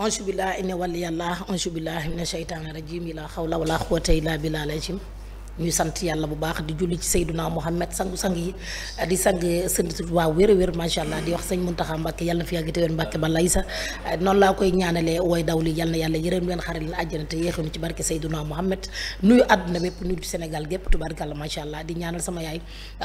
ange billah inna wali yàlla ange billah mina sheytaani rajim la xawla wala quwwata illa billah lajim ñuy sant yàlla bu baax di julli ci Seyduna Muhammad sangu-sang yi di sang sant waaw wér a wér macha allah di wax sëñ Muntaxa Mbàkke yàlla na fi yàgg te wér Mbàkke ba lay sa noonu laa koy ñaanalee way daw li yàlla na yàlla yërëm leen xaral leen àjjana te yéexinu ci barke Seyduna Muhammad nuyu àdduna bépp nuyu Sénégal gépp tubaarkàlla macha allah di ñaanal sama yaay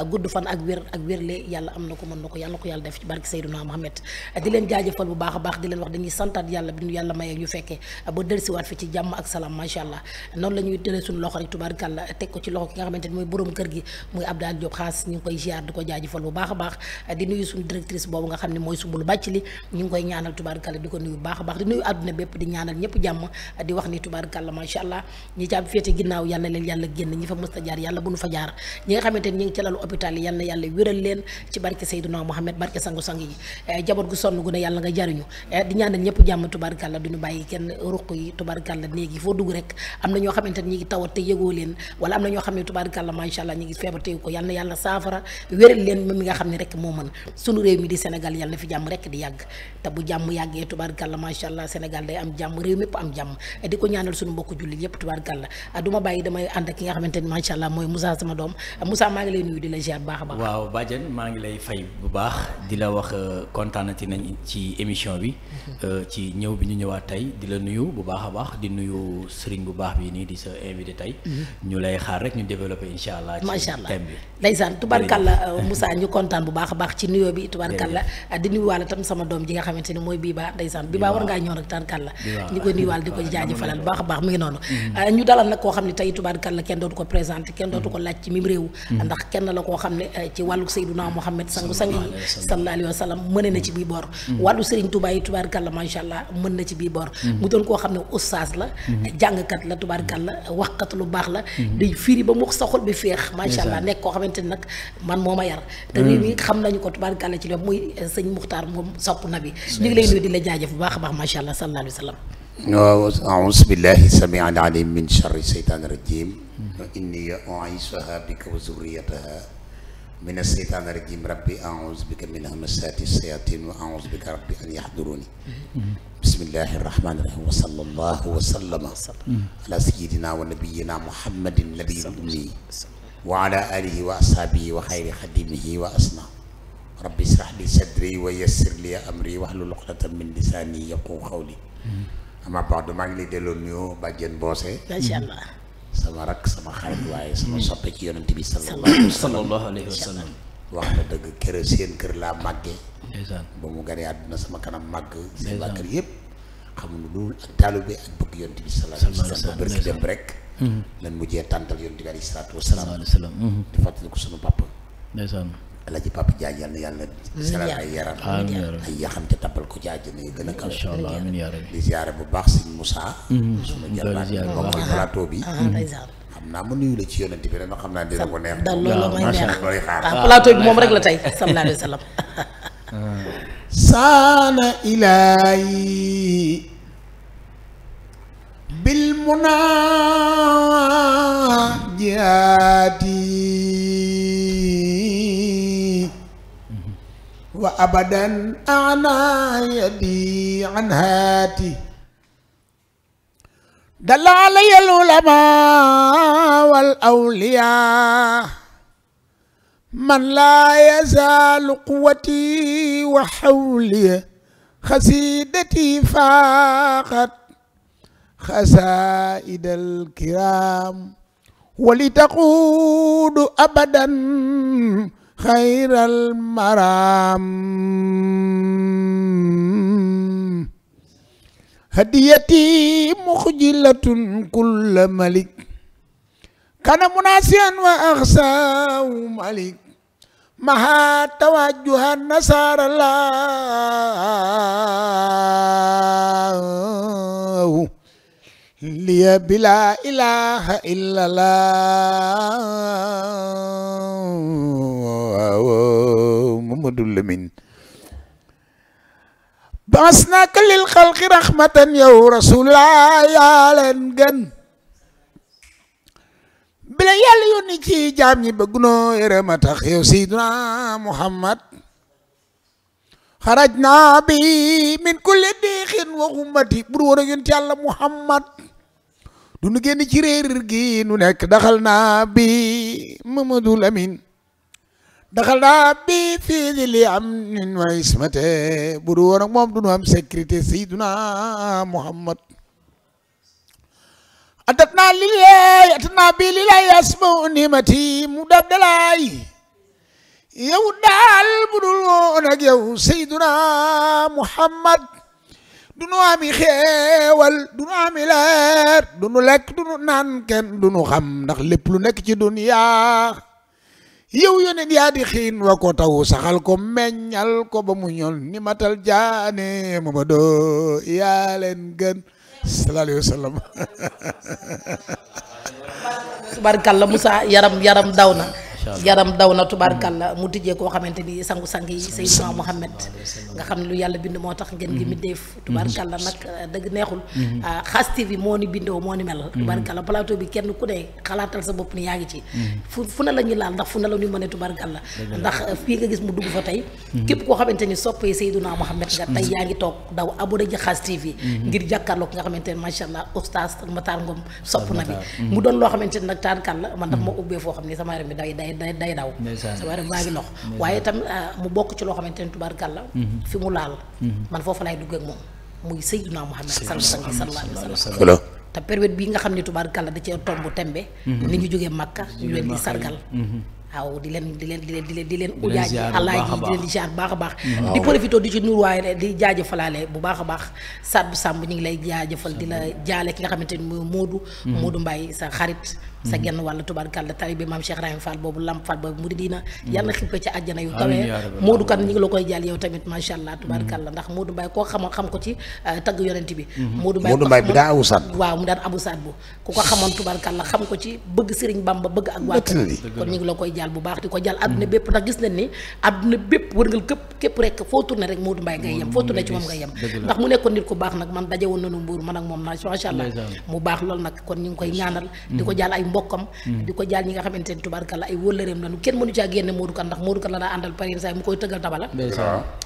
gudd fan ak wérle yàlla am na ko mën na ko yàlla na ko yàlla def ci barke Seyduna Muhammad di leen jaajëfal bu baax a baax di leen wax dañuy santaat yàlla bi ñu yàlla mayee ñu fekkee ba delsiwaat fi ci jàmm ak salaam macha allah noonu la ñuy tëlee suñu loxo rek tubaarkàlla teg ko ci loxo ki nga xamante ni mooy borom kër gi muy Abdal Diop xaas ñu ngi koy ziar di ko jaajëfal bu baax a baax di nuyu suñu directrice boobu nga xam ne mooy Sumbulu Bàcc li ñu ngi koy ñaanal tubaarkàlla di ko nuyu bu baax a baax di nuyu àdduna bépp di ñaanal ñëpp jàmm di wax ni tubaarkàlla macha allah ñi ci am féete ginnaaw yal na leen yàlla génn ñi fa mësta jaar yàlla bu nu fa jaar ñi nga xamante ni ñi ngi ci lalu hôpital yi yal na yàlla wéral leen ci barke Seydina Mohamed barke sangu-sang yi jaboot gu sonn gu ne yàlla nga jariñu di ñaanal ñëpp jàmm tubaarkàlla duñu bàyyi kenn ruq yi tubaarkàlla néeg yi foo dugg rek am na ñoo xamante ni ñi ngi tawat te yëgoo leen wala am na ñoo xam ne tubaarkàlla macha allah ñi ngi feebar teew ko yal na yàlla saafara wéral leen moom mi nga xam ne rek moo mën sunu réew mi di Sénégal yàlla na fi jàmm rek di yàgg te bu jàmm yàggee tubaarkàlla macha allah Sénégal day am jàmm réew mépp am jàmm di ko ñaanal suñu mbokk jullit yépp tubaarkàlla du ma bàyyi damay ànd ak ki nga xamante ni macha allah mooy Moussa sama doom Moussa maa ngi lay nuyu di la ziar bu baax a baax. waaw Badiane maa ngi lay fay bu baax di la wax kontaanati nañ ci émission bi ci ñëw bi ñu ñëwaat tey di la nuyu bu baax a baax di nuyu sëriñ bu baax bi nii di sa invité tey ñu lay xaar rek ñu développé incha allah ci thème bi ndeysaan tubaarkàlla Moussa ñu kontaan bu baax a baax ci nuyoo bi tubaarkàlla di nuyuwaale tam sama doom ji nga xamante ni mooy Biba ndeysaan Biba war ngaa ñëw rek tubaarkàlla ñu koy nuyuwaale di ko jaajëfalal bu baax a baax mi ngi noonu ñu dalal nag koo xam ne tey tubaarkàlla kenn dootu ko présenté kenn dootu ko laaj ci mim réew ndax kenn la koo xam ne ci wàllu Seyduna Muhammad sangu-sang yi sallallahu alayhi wa sallam mën na ci bii boor wàllu Serigne Touba yi tubaarkàlla macha allah mën na ci bii boor mu doon koo xam ne oustaz la jàngkat la tubaarkàlla waxkat lu baax la day firi ba mu sa xol bi féex macha allah nekk koo xamante ni nag man moo ma yar te réew mi xam nañu ko tubaarkàlla ci loolu muy sëñ Muxtaar moom sopp na bi ñu ngi lay nuyu di la jaajëf bu baax a baax macha allah sallallahu alayhi wa sallam أعوذ بالله السميع العليم من شر الشيطان الرجيم وإني أعيذها بك وذريتها من الشيطان الرجيم ربي أعوذ بك من همزات الشياطين وأعوذ بك ربي أن يحضروني بسم الله الرحمن الرحيم وصلى الله وسلم على سيدنا ونبينا محمد النبي الأمي وعلى آله وأصحابه وخير خديمه وأسنى ربي اشرح لي صدري ويسر لي أمري واحلل عقدة من لساني يفقهوا قولي ama baax maa ngi lay delloo nuyoo Badiane Bossé macha allah sama rak sama xarit waaye sama soppe ci yonent bi sallallahu alayhi wa sallam wax na dëgg kër seen kër laa màggee ba mu gane àdduna sama kanam màgg seen waa kër yëpp xamuñu loolu ak taalibe ak bëgg yonent bi sallallahu alayhi wa sallam ba bërki dem rek lan mujjee tàntal yonent bi alayhi salaatu wasalaam di fàttali ko sunu papa Alaaji Papa Diagne yal na yàlla seral ay yaram ay yaxam te tappal ko ci àjjana yi gën a kaw di ziare bu baax sëñ Moussa sunu jarbaat bokkal plateau bi xam naa ma nuyu la ci yonent bi rek xam naa dina ko neex dal loolu may neex looy xaar plateau bi moom rek la tey sallallahu alayhi wa sallam saana ilaahi bil munaajaati wa abadan ana yadi an haati dalala yal ulama wal awliya man la yazalu quwwati wa hawli xasidati faqat xasaid al kiram wali taqudu abadan xayral maram hadiyati muxjilatun kulla malik kana munasiyan wa axsaw malik maha tawajjuhan nasara law liya bila ilaha illallah Mamadou Lamine basnaka lil xalqi rahmatan yow rasulullah yaa leen gën yónni ci jaam ñi bëgg noo yërëm a tax yow Seydina Muhammad xaraj naa bi min kulli diixin wa ummati bur woon ak yonent yàlla Muhammad du nu génn ci réer gi nu nekk daxal naa bi Mamadou Lamine daxal naa bi fii di li am nin wa ismate bur woon ak moom du nu am sécurité Seydina Muhammad atatna bi lillahi asma nimati mu dab dalay yow daal budul woon ak yow Seydina Muhammad du nu ami xeewal du nu ami leer du nu lekk du nu naan kenn du nu xam ndax lépp lu nekk ci duniya yow yonent yaa di xiin wa ko taw saxal ko meññal ko ba mu ñol ni matal jaane Mamadu yaa leen gën sallallahu alayhi wa sallam. tubaarkalla Moussa yaram daw na. tubaarkalla mu tijjee koo xamante ni sangu-sang yi Seydina Mohamed nga xam ne lu yàlla bind moo tax ngeen gi mi def tubaarkalla nag dëgg neexul Xaas TV moo ni bindoo moo ni mel tubaarkalla plateau bi kenn ku ne xalaatal sa bopp ni yaa ngi ci fu ne la ñuy laal ndax fu ne la ñuy mëne tubaarkalla ndax fii nga gis mu dugg fa tey képp koo xamante ni soppee Seydina Mohamed nga tey yaa ngi toog daw abonné ji Xaas TV ngir jàkkaarloo ki nga xamante ne macha allah oustaz Matar Ngom sopp na bi mu doon loo xamante ni nag tubaarkalla man daf ma ubbee foo xam ne sama yaram bi day daw sa war baa ngi lox waaye itam mu bokk ci loo xamante ne tubaarkàlla fi mu laal man foofu laay dugg ak moom muy Seydina Muhammad sallallahu alayhi wa sallam te période bii nga xam ne tubaarkàlla da cee tomb tembe ni ñu jógee Makka ñu leen di sargal waaw di leen ujaaji alaaji di leen di jaar baax a baax di profité di ci nuur waaye di jaajëfalaale bu baax a baax Sadou Samb ñu ngi lay jaajëfal di la jaale ki nga xamante ni mooy Moodu Mbaye sa xarit sa genn wàlla tubaarkàlla talibe maam Cheikh Rahim Fall boobu Lamp Fall boobu mu di diina yàlla na xippe ci àjjana yu kawee Moodu kan ñi ngi la koy jàll yow tamit macha allah tubaarkàlla ndax Moodu Mbaye koo xam ko ci tagg yonent bi Moodu Mbaye bi daa abu saat waaw mu daan abu saat bu ku ko xamoon tubaarkàlla xam ko ci bëgg Sëriñ Bamba bëgg ak waa kon ñu ngi la koy jàll bu baax di ko jàll àdduna bépp ndax gis nañ ni àdduna bépp wërngal képp rek foo tourné rek Moodu Mbaye ngay yem foo tourné ci moom ngay yem ndax mu nekkoon nit ku baax nag man daje woon nañu Mbuur man ak moom macha allah mu baax loolu nag kon ñu ngi koy ñaanal di ko jàll ay mbokkam ko jaal ñi nga xamante ni tubaarkalla ay wóllëreem lañu kenn mënu caa génne Modou Kane ndax Modou Kane la daa àndal par yenn saa yi mu koy tëggal tabala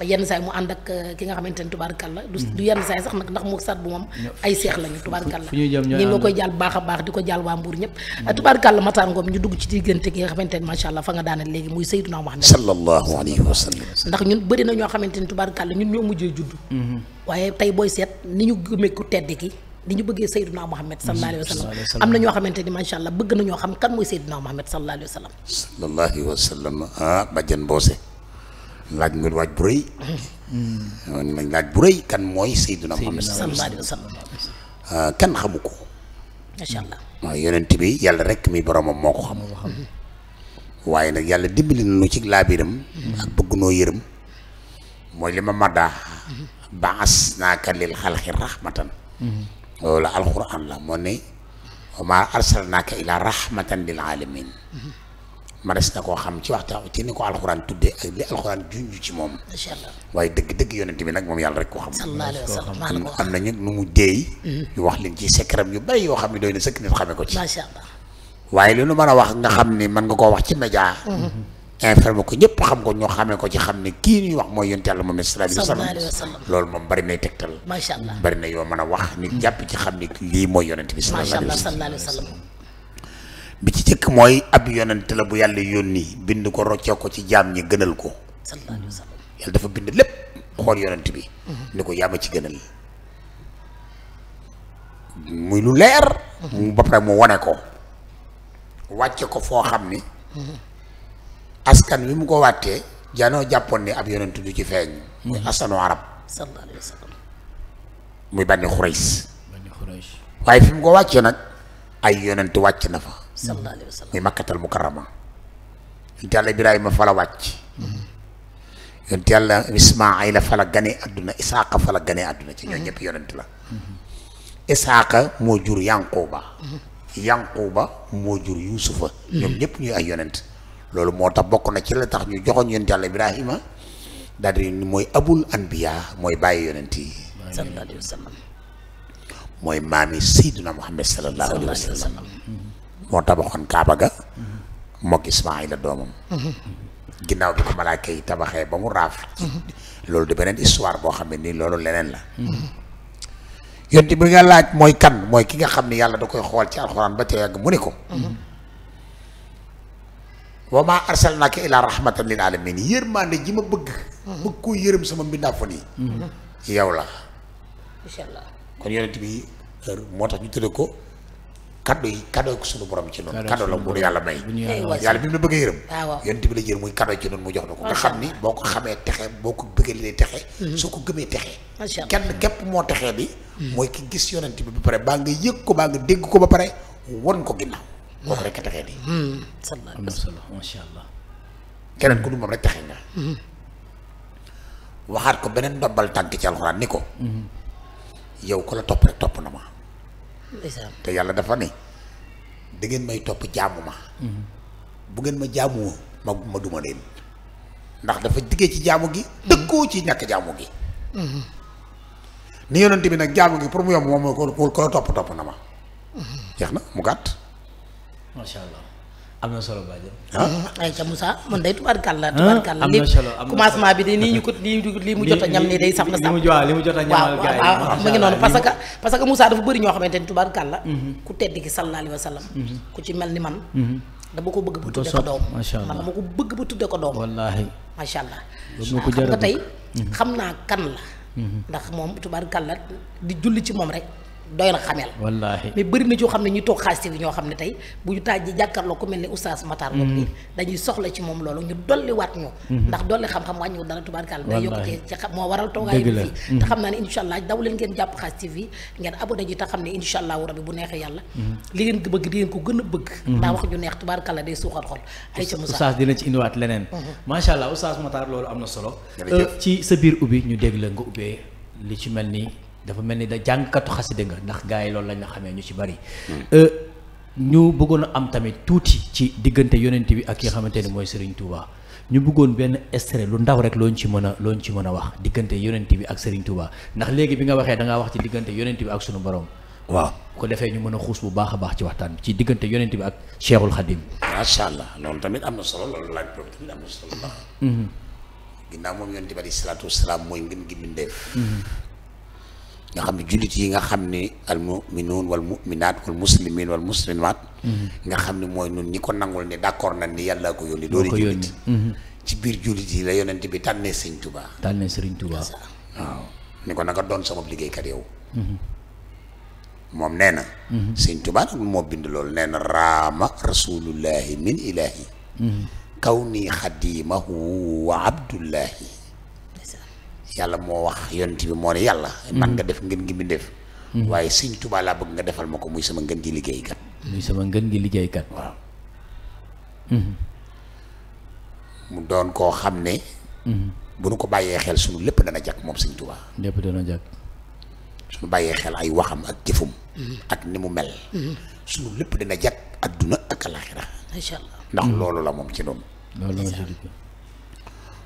yenn saa yi mu ànd ak ki nga xamante ni tubaarkalla du yenn saa yi sax nag ndax mu sat bu moom ay seex lañu tubaarkalla ñi nga koy jaal baax a baax di ko jaal waa Mbuur ñëpp tubaarkalla Matar Ngom ñu dugg ci diggante ki nga xamante ni macha allah fa nga daanal léegi muy Seydina Muhammad sallallahu alayhi wa sallam ndax ñun bëri na ñoo xamante ni tubaarkalla ñun ñoo mujjee judd waaye tey booy seet ni ñu gëmee ku tedd ki li ñu bëggee Seydina Muhammad sallallahu alayhi wa sallam am na ñoo xamante ni macha allah bëgg na ñoo xam kan mooy Seydina Muhammad sallallahu alayhi wa sallam sallallahu alayhi wa sallam bàjjan Mboose laaj nga waaj bu rëy laaj bu rëy kan mooy Seydina Muhammad sallallahu alayhi wa sallam kan xamu ko macha allah waaw yonent bi yàlla rek mi boromam moo ko xam waaye nag yàlla dimbali nañu ci laabiram ak bëgg noo yërëm mooy li ma maddaa ba'asnaaka lil xalqi rahmatan loolu alquran la moo ne wa maa arsalnaaka ila rahmatan lil alamin ma des na koo xam ci waxtaan ci ni ko alquran tuddee ak li alquran junj ci moom macha allah waaye dëgg yonent bi nag moom yàlla rek koo xam sallallahu alayhi wa sallam am nañu nu mu deey ñu wax leen ci secret yu bari yoo xam ne doy na sëkk nit xamee ko ci macha allah waaye li nu mën a wax nga xam ni mën nga koo wax ci média informé ko ñëpp xam ko ñoo xamee ko ci xam ne kii ñuy wax mooy yonent yàlla moom sallallahu alayhi wa sallam loolu moom bari nay tegtal macha allah bari na yoo mën a wax nit jàpp ci xam ne lii mooy yonent bi sallallahu alayhi wa sallam bi ci jëkk mooy ab yonent la bu yàlla yónni bind ko roccee ko ci jaam ñi gënal ko sallallahu alayhi wa sallam yàlla dafa bind lépp xool yonent bi ni ko yaa ma ci gënal muy lu leer mu ba pare mu wane ko wàcce ko foo xam ni askan wi mu ko wàttee janoo jàppoon ni ab yonent du ci feeñ muy askanu arab sallallahu alayhi wa sallam muy Bani Xurays waaye fi mu ko wàccee nag ay yonent wàcc na fa sallallahu alayhi wa sallam muy Makkatal Mukarrama yonent yàlla Ibrahima fa la wàcc yonent yàlla Ismaayila fa la gane àdduna Isaaqa fa la gane àdduna ci ñoo ñëpp yonent la Isaaqa moo jur Yanquba moo jur Yuusufa ñoom ñëpp ñuy ay yonent loolu moo tax bokk na ci la tax ñu joxoon yonent yàlla Ibrahima daal di mooy abul anbiya mooy bàyyi yonent yi sallallahu alayhi wa sallam mooy maami Seydina Muhammad sallallahu alayhi wa sallam moo tabaxoon Kaaba ga mook Ismaayla doomam ginnaaw bi ko malaaka yi tabaxee ba mu raaf loolu di beneen histoire boo xam ne nii loolu leneen la yonent bi nga laaj mooy kan mooy ki nga xam ne yàlla da koy xool ci alxuraan ba ca yàgg mu ni ko wa maa arsalnaaka illaa rahmatan lil aalamiin yërmande ji ma bëgg koo yërëm sama mbindaafoon yi yow la incha allah kon yonent bi moo tax ñu tudde ko cadeau ko suñu borom ci noonu cadeau la bu yàlla may yàlla bi mu la bëgg a yërëm yonent bi la jël muy cadeau ci noonu mu jox na ko nga xam ni boo ko xamee texe boo ko bëggee li lay texe soo ko gëmee texe kenn képp moo texee bi mooy ki gis yonent bi ba pare baa nga yëg ko baa nga dégg ko ba pare won ko ginnaaw kooku rek a texee di am na solo macha allah keneen ku du moom rek texe nga waxaat ko beneen ndombal tànk ci alxuraan ni ko yow ko la topp rek topp na ma te yàlla dafa ne da ngeen may topp jaamu ma bu ngeen ma jaamuwoo ma duma leen ndax dafa diggee ci jaamu gi dëkkoo ci ñàkk jaamu gi ni yonent bi nag jaamu gi pour mu yomb moom mooy ko la topp na ma jeex na mu gàtt macha allah am na solo Badiane. ay ca Moussa man day tubaarkàlla li commencement bi de nii ñu ko lii mu jot a ñam nii day saf na saf li mu jot a ñamal gars yi waaw mu ngi noonu parce que Moussa dafa bëri ñoo xamante ni tubaarkàlla ku tedd ki sallallahu alayhi wa sallam ku ci mel ni man dama ko bëgg ba tudde ko doom man dama ko bëgg ba tudde ko doom wallaahi macha allah xam nga tey xam naa kan la ndax moom tubaarkàlla di julli ci moom rek doy na xamel wallaahi mais bëri na ñoo xam ne ñu toog Khass TV ñoo xam ne tey bu ñu taaj ji jàkkaarloo ku mel ni oustaz Matar Ngom bi dañuy soxla ci moom loolu ñu dolli waat ñu ndax dolli xam-xam wàññiwul dara tubaarkàlla day yokk ci xam moo waral toogaay bi fii te xam naa ne incha allah daw leen ngeen jàpp Khass TV ngeen abonné ji te xam ne incha allahu rabbi bu neexee yàlla li ngeen bëgg di ngeen ko gën a bëgg ndax wax ju neex tubaarkàlla day suuxat xol ay ca Moussa oustaz dina ci indiwaat leneen macha allah oustaz Matar loolu am na solo ci sa biir ubbi ñu dégg la nga ubbee li ci mel ni dafa mel ni da jàngkatu xaside nga ndax gars yi loolu lañ la xamee ñu ci bari ñu bëggoon a am tamit tuuti ci diggante yonent bi ak ki nga xamante ni mooy Serigne Touba ñu bëggoon benn extrait lu ndaw rek looñ ci mën a wax diggante yonent bi ak Serigne Touba ndax léegi bi nga waxee da ngaa wax ci diggante yonent bi ak sunu borom. waaw ko defee ñu mën a xuus bu baax a baax ci waxtaan bi ci diggante yonent bi ak Cheikhul Khadim. macha allah loolu tamit am na solo loolu laaj boobu tamit am na solo ndax. ginnaaw moom yonent bi alayhi salaatu wasalaam mooy ngeen gi bindeef nga xam ne jullit yi nga xam ne al muminuun wal muminaat wal muslimin wal muslimaat nga xam ne mooy nun ñi ko nangul ne d'accord nañ ni yàlla ko yónni doori jullit ci biir jullit yi la yonent bi tànnee Sëriñ Tuubaa waaw ni ko nanga doon sama liggéeykat yow moom nee na Sëriñ Tuubaa nag moo bind loolu nee na raama rasulullahi min ilahi kaw nii xadimahu wa abdullahi yàlla moo wax yonent bi moo ne yàlla man nga def ngeen gi mi def waaye Sëriñ Tuubaa laa bëgg nga defal ma ko muy sama ngën gi liggéeykat waaw mu doon koo xam ne bu nu ko bàyyee xel suñu lépp dana jag moom Sëriñ Tuubaa lépp dana jag suñu bàyyee xel ay waxam ak jëfum ak ni mu mel suñu lépp dana jag adduna ak alaxira incha allah ndax loolu la moom ci noonu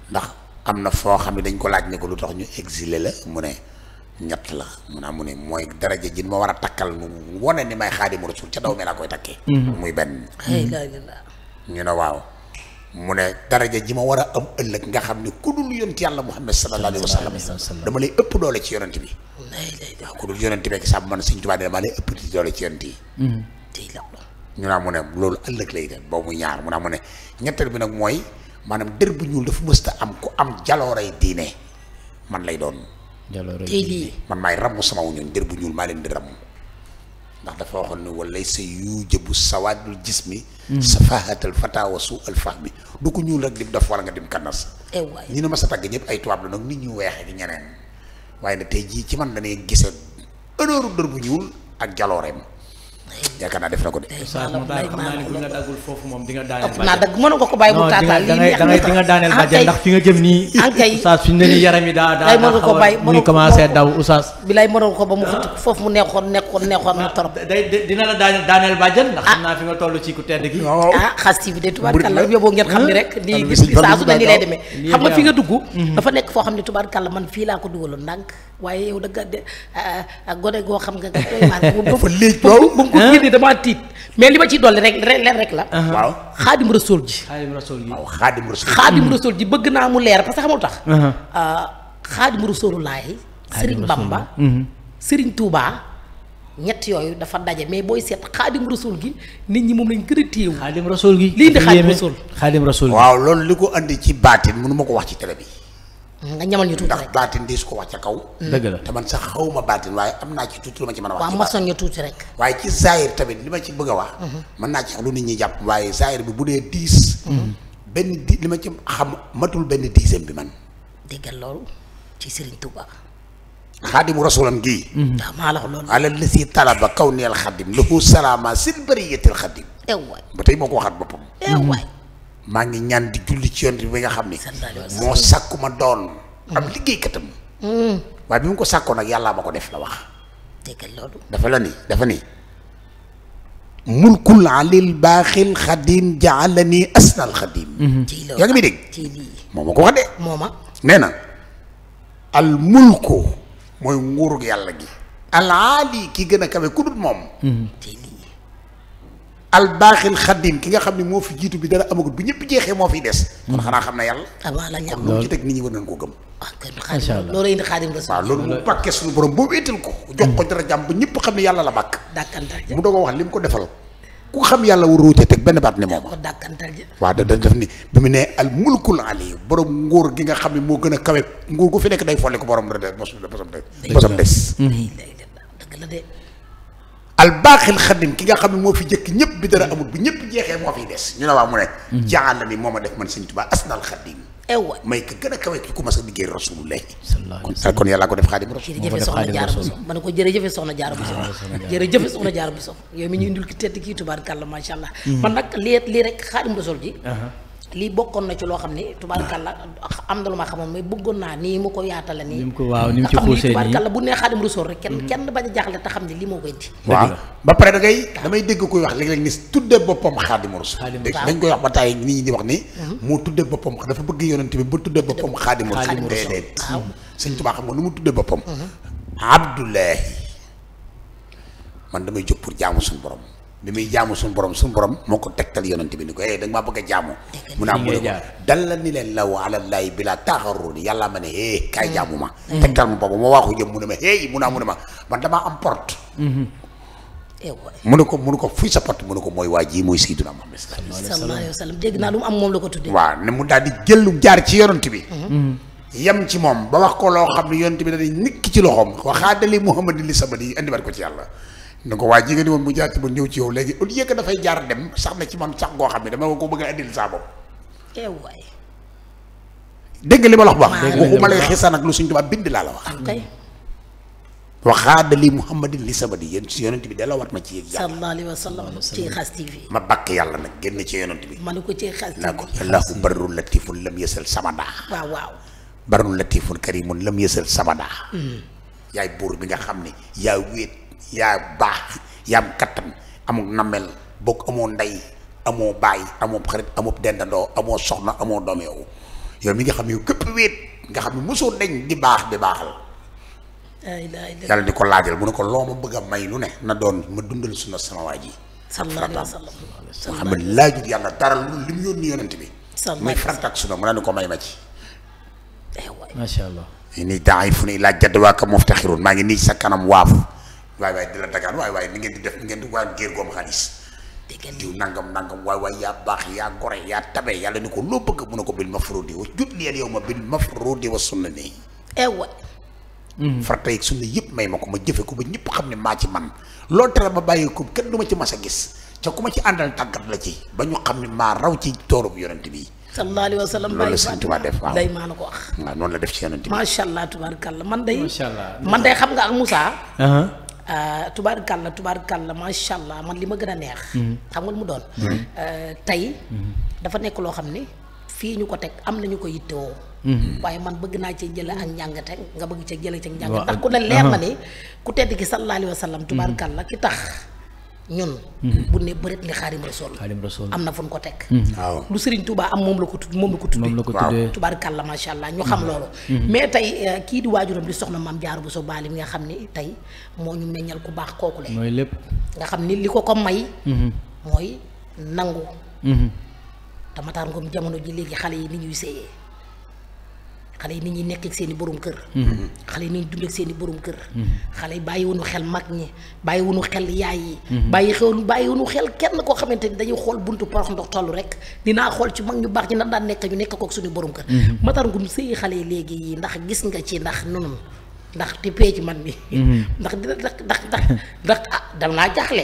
ndax am na foo xam ne dañ ko laaj ne ko lu tax ñu exilé la mu ne ñett la mu ne mooy daraja ji ma war a takkal nu wane ni may Xaadimu Rasuul ca daw mi laa koy takkee muy benn ñu ne waaw mu ne daraja ji ma war a am ëllëg nga xam ne ku dul yonent yàlla Muhammad sallallahu alayhi wa sallam dama lay ëpp doole ci yonent bi waaw ku dul yonent bi ak sax man Sëriñ Tuubaa dama lay ëpp di doole ci yonent yi ñu naa mu ne loolu ëllëg lay def boobu muy ñaar mu naa mu ne ñetteel bi nag mooy maanaam dër bu ñuul dafa mësta am ku am jalooray diine man lay doon man maay ramm sama wuñu dër bu ñuul maa leen di ramm ndax dafa waxoon ne walay sa yu jëbu sawaadul jismi safahatal fatawa su alfahmi du ko ñuul rek dim daf wala nga dim kannas ñi ne ma sa tagg ñëpp ay tubaab la nag nit ñu weexee di ñeneen waaye nag tey jii ci man dañuy gise honneur dër bu ñuul ak jalooreem yaakaar naa def na ko de. xam naa ni bu ñu la daggul foofu moom di nga daaneel. naa dagg mënu ko bàyyi bu taataan lii neex na di nga daaneel bàjjen ndax fi nga jëm nii. oustaz fi ne nii yaram yi daa xaw a muy commencé daw oustaz. bi lay mënoon ko ba mu xëtt foofu mu nekkoon na trop. dina la daaneel bàjjen ndax xam naa fi nga toll ci ku tedd gi. Khass TV de tubaarkàlla yóbboo ngeen xam ni rek lii gis saa su ne nii lay demee xam nga fi nga dugg dafa nekk foo xam ne tubaarkàlla man fii laa ko dugaloon ndànk waaye yow dëgg gone goo xam nga doy waar génnee damaa tiit mais li ma ciy dolli rek la. waaw xaadim rasul ji. waaw xaadim rasul. xaadim rasul ji bëgg naa mu leer parce que xamul tax. xaadim rasulullaay. Serigne Bamba. Serigne Touba. ñett yooyu dafa daje mais booy seet xaadim rasul gi nit ñi moom lañ gën a téewu. xaadim rasul gi lii indi xaadim rasul. waaw loolu li ko andi ci baatin mënu ma ko wax ci télé bi. nga ñamal ñu tuuti rek ndax baatin di su ko wax ca kaw. dëgg la te man sax xawma baatin waaye am naa ci tuuti lu ma ci mën a wax. waaw masoon ñu tuuti rek. waaye ci zaahir tamit li ma ci bëgg a wax. mën naa ci wax lu nit ñi jàpp waaye zaahir bi bu dee 10. benn li ma ci xam matul benn dixième bi man. déggal loolu ci Serigne Touba. xaadimu rasulam gii. waaw maa la wax loolu. ala lasi talaba kaw neel xadim lahu salaama sil bariyatil xadim. waay ba tey moo ko waxaat boppam. waay. maa ngi ñaan di julli ci yonent bi nga xam ni. moo sàkku ma doon. am liggéeykatam. waaye bi mu ko sàkkoo nag yàllaa ma ko def la wax. déggal loolu. dafa ni. mulkul alil baaxil xadim jaalani asnal xadim. ci loolu yaa ngi may dégg. ci lii moo ma ko wax de. mooma. nee na. al mulku mooy nguurug yàlla gi. al aali ki gën a kawe ku dul moom. ci lii. al baaxil xadim ki nga xam ne moo fi jiitu bi dara amagul bu ñëpp jeexee moo fiy des. kon xanaa xam na yàlla. avant la ñam loolu ci teg nit ñi war nañ koo gëm. macha allah loolu indi xaadim rasul. waaw loolu mu bàkkee suñu borom boo wéetal ko. jox ko dara jàmm ba ñëpp xam ne yàlla la bàkk. dàkkantal ja mu doog a wax li mu ko defal. ku xam yàlla waroo ca teg benn baat ne moom. ko dàkkantal ja. waaw da def ni bi mu ne al mulkul ali borom nguur gi nga xam ne moo gën a kawe nguur gu fi nekk day folli ko borom la de bosam des. dëgg la de. al baaxil xadim ki nga xam ne moo fi jëkk ñëpp bi dara amul bu ñëpp jeexee moo fiy des ñu ne waaw mu ne. jaala ni moo ma def man Sëñ Tuubaa asnal xadim. waay may ka gën a kawe ki ku mas a liggéey rasulullahi. sallallahu alayhi kon yàlla ko def xaadim rasul. jërëjëf soxna Jaara Buso ma ne ko jërëjëf soxna Jaara Buso jërëjëf soxna Jaara Buso yow mi ñu indil ki tedd kii tubaarkàlla macha allah. man nag lii rek xaadim rasul ji. lii bokkoon na ci loo xam ne tubaarkàlla am na lu ma xamoon mais bëggoon naa nii mu ko yaatale nii. ni mu ko waaw ni mu ci xuusee nii tubaarkàlla bu nee xaadim rasul rek kenn bañ a jaaxle te xam ne lii moo koy indi. waaw ba pare damay dégg koy wax léeg-léeg ni tudde boppam xaadimu rasul. dañ koy wax ba tey nit ñi di wax ni. moo tudde boppam dafa bëgg yonent bi ba tudde boppam xaadimu rasul. déedéet Sëñ Tuubaa xam nga nu mu tudde boppam. Abdullahi man damay jóg pour jaamu suñu borom. bi muy jaamu suñu borom moo ko tegtal yonent bi ni ko da nga maa bëgg a jaamu. mu naa mu ne ko dalla ni leen law alallahi bi la taaxaruni yàlla ma ne kaay jaamu ma. tegtal ma boobu ma waaxu jëm mu ne ma mu naa mu ne ma man damaa am porte. mu ne ko fuy sa porte mu ne ko mooy waa ji mooy Seydina Muhammad sallallahu alayhi wa sallam dégg naa lu mu am moom la ko tuddee. waaw ne mu daal di jël jaar ci yonent bi. yem ci moom ba wax ko loo xam ne yonent bi dañuy nikk ci loxoom waxaadali Muhammad li sabadi indiwaat ko ci yàlla. ne ko waa ji nga ni woon mu jaar ci ba ñëw ci yow léegi au lieu que dafay jaar dem sax na ci man sax goo xam ne dama ko bëgg a indil saa bopp. waay. dégg nga li ma la wax bu baax. waxuma lay xisaan ak lu Sëñ Tuubaa bind laa la wax. kay. waxaadali Muhammadin li sabadi yéen si yonent bi delloo wat ma ci yéeg yàlla. sallallahu alayhi wa sallam ci Xaas TV. ma bàkk yàlla nag génn ci yonent bi. ma ne ko ci Xaas TV. naa ko allahu barrun latifun lam yasal samada. waaw. barrun latifun karimun lam yasal samada. yaay buur bi nga xam ne yaa wéet yaa baax yaa am kattan amul namel bokk amoo ndey amoo baay amoo xarit amoo dendandoo amoo soxna amoo doom yow mi nga xam ne yow képp wéet nga xam ne mosoo deñ di baax di baaxal. yàlla di ko laajal mu ne ko loo ma bëgg a may lu ne na doon ma dundal sunna sama waa ji. sallallahu alayhi wa sallam nga xam ne laajut yàlla dara lu li mu yónni yonent bi. muy farata ak sunna mu ne ko may ma ci. macha allah. ni daay fu ne laa jadd waa ka muftaxirun maa ngi nii sa kanam waafu. waay di la dagaan waay ni ngeen di def ni ngeen di waan géer goom xaalis diw nangam waay yaa baax yaa gore yaa tabe yàlla ni ko loo bëgg mu ne ko bil mafruudi wa jut liyal yow ma bil mafruudi wa sunna nii farata yeeg sunna yëpp may ma ko ma jëfe ko ba ñëpp xam ne maa ci man loolu tere ma bàyyi ko kenn du ma ci mas a gis ca ku ma ci àndal tàggat la ci ba ñu xam ne maa raw ci toorub yonent bi sallallahu alayhi wa sallam loolu la Sëñ Tuubaa def waaw day maa na ko wax waaw noonu la def ci yonent bi macha allah tubaarkàlla man day macha xam nga ak Moussa tubaarkàlla macha allah man li ma gën a neex. xam nga lu mu doon. tey dafa nekk loo xam ne fii ñu ko teg am nañu ko yittewoo. waaye man bëgg naa cee jële ak njàngate nga bëgg cee jële ci njàngate ndax ku ne leer na ni ku tedd ki sallallahu alayhi wa sallam tubaarkàlla ki tax ñun. bu ne bëreet ni Xaadim Rasul. am na fu ñu ko teg. waaw lu Serigne Touba am moom la ko tudd moom la ko tuddee. tubaarkàlla macha allah ñu xam loolu. mais tey kii di waajuram di soxna Maam Jaara Buso Baali mi nga xam ni tey moo ñu meññal ku baax kooku le. mooy lépp. nga xam ni li ko may. mooy nangu. te Matar Ngom jamono ji léegi xale yi ni ñuy séyee. xale yi nit ñi nekk ak seen i borom kër. xale yi ni ñuy dund ak seen i borom kër. xale yi bàyyiwuñu xel mag ñi bàyyiwuñu xel yaay yi. bàyyiwuñu xel kenn koo xamante ni dañuy xool buntu porox ndox tollu rek dinaa xool ci mag ñu baax ñi nan daan nekk ñu nekk kook suñu borom kër. Matar Ngom sëyi xale yi léegi yi ndax gis nga ci ndax nunu ndax te pee ci man mi. ndax dama naa jaaxle.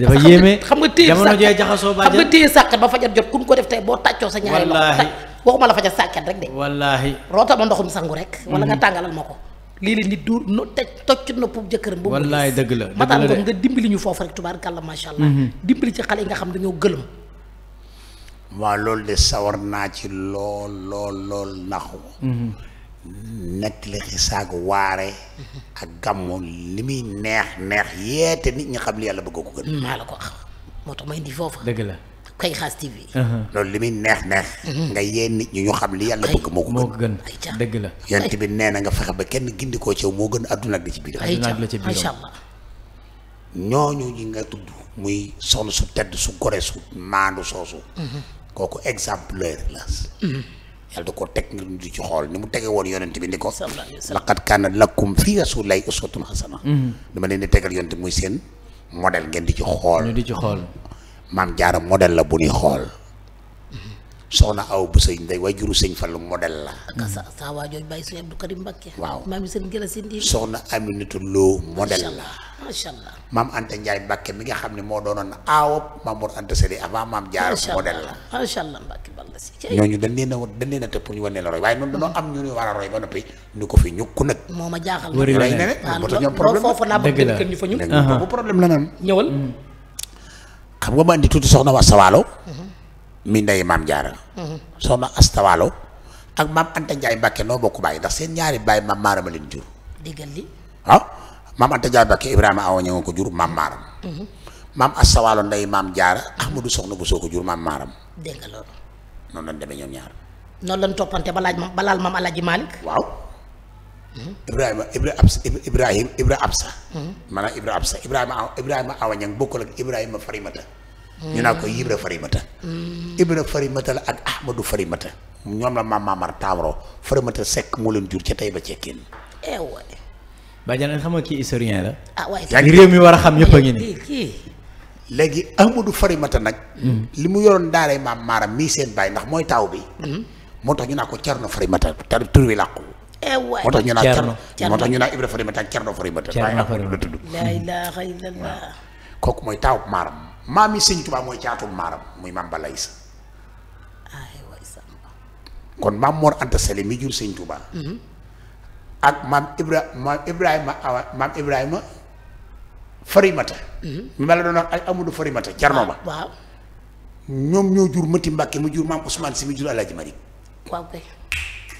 dafa yéeme xam nga téye jamono jee jaxasoo ba xam nga téye sàkket ba fajar jot ku ko def tey boo tàccoo sa ñaari loxo waxuma la fajar sàkket rek de. wallaahi roota ma ndoxum sangu rek. wala nga tàngalal ma ko. lii la nit du tocc na pour jëkkëram. ba mu wallaahi dëgg la Matar Ngom nga dimbali ñu foofu rek tubaarkàlla macha allah. dimbali ci xale yi nga xam dañoo gëlëm. waaw loolu de sawar naa ci lool naxu. nettali xisaag waare. ak gàmmu li muy neex yeete nit ñi xam li yàlla bëgg ko gën. maa la ko wax moo tax ma indi foofu. dëgg la. kay Xaas TV. loolu li muy neex. nga yee nit ñi ñu xam li yàlla bëgg moo ko gën. dëgg la. yonent bi nee na nga fexe ba kenn gindikoo ci yow moo gën àdduna ak li ci biir. macha allah. ñooñu ñi nga tudd muy soxna su tedd su gore su maandu soosu. kooku exemplaire la. yàlla da koo teg ngir di ci xool ni mu tege woon yonent bi ni ko. laqad kaana lakum fii rasuulillaahi uswatun hasana. dama leen di tegal yonent muy seen modèle ngeen di ci xool. Maam Jaara modèle la bu ñuy xool. soxna aw bu sëñ day waajuru sëñ Fallu modèle la. sa waajooju bàyyi sëñ Abdou Karim Mbakke. waaw maam yi seen gëla seen soxna Aminata Lo modèle la. macha allah maam Anta Ndiaye Mbakke mi nga xam ne moo doonoon aawop Maam Mor Anta Sali avant Maam Jaara modèle la. macha allah Mbakke bal la si. ñooñu dañ leen a tëb pour ñu wane la roy waaye noonu dañoo am ñu ñu war a roy ba noppi ñu ko fi ñukk nag. moo ma jaaxal. wëri la ne loolu foofu naa bëgg kër ñu fa ñukk. boobu problème la naan. ñëwal. xam nga ma indi tuuti soxna Wasawaalo. mi ndey Maam Jaara. soxna Astawaalo ak Maam Anta Ndiaye Mbakke noo bokk bàyyi ndax seen ñaari bàyyi Maam Maaram a leen jur. déggal li waaw Maam Anta Ndiaye Mbakke Ibrahima Awa ña nga ko jur Maam Maaram. Maam Astawaalo ndey Maam Jaara Ahmadu soxna bu soo ko jur Maam Maaram. dégg nga loolu. noonu lañ demee ñoom ñaar. noonu lañ toppante balaal maam Alaaji Malick. waaw. Ibra Absa. maanaam Ibra Absa Ibrahima Awa ña bokkul ak Ibrahima Farimata. ñu naa ko Ibra Farimata. Ibra Farimata la ak Ahmadu Farimata ñoom la Maam Mamar Taawro Farimata Sekk moo leen jur ca tey ba cekkeen. waay. Badiane xam nga kii historien la. waaye li réew mi war a xam ñëpp a ngi nii. léegi Ahmadu Farimata nag. li mu yoroon daaray Maam Maaram mii seen baay ndax mooy taaw bi. moo tax ñu naa ko Cerno Farimata tur wi làqu. waay moo tax ñu naa Cerno moo tax ñu naa Ibra Farimata ak Cerno Farimata. Cerno Farimata la tudd. laa ilaaha illallah. kooku mooy taawu Maaram. maam yi Sëñ Tuubaa mooy caatum Maaram muy Maam Balla Isa. waay Samba. kon Maam Mor Anta Sali mi jur Sëñ Tuubaa. ak maam Ibrahima Farimata. mi ma la doon wax ak Amadou Farimata Cerno ba. waaw. ñoom ñoo jur Mati Mbàkke mu jur maam Ousmane Si mi jur Alaaji Malik. waaw kay.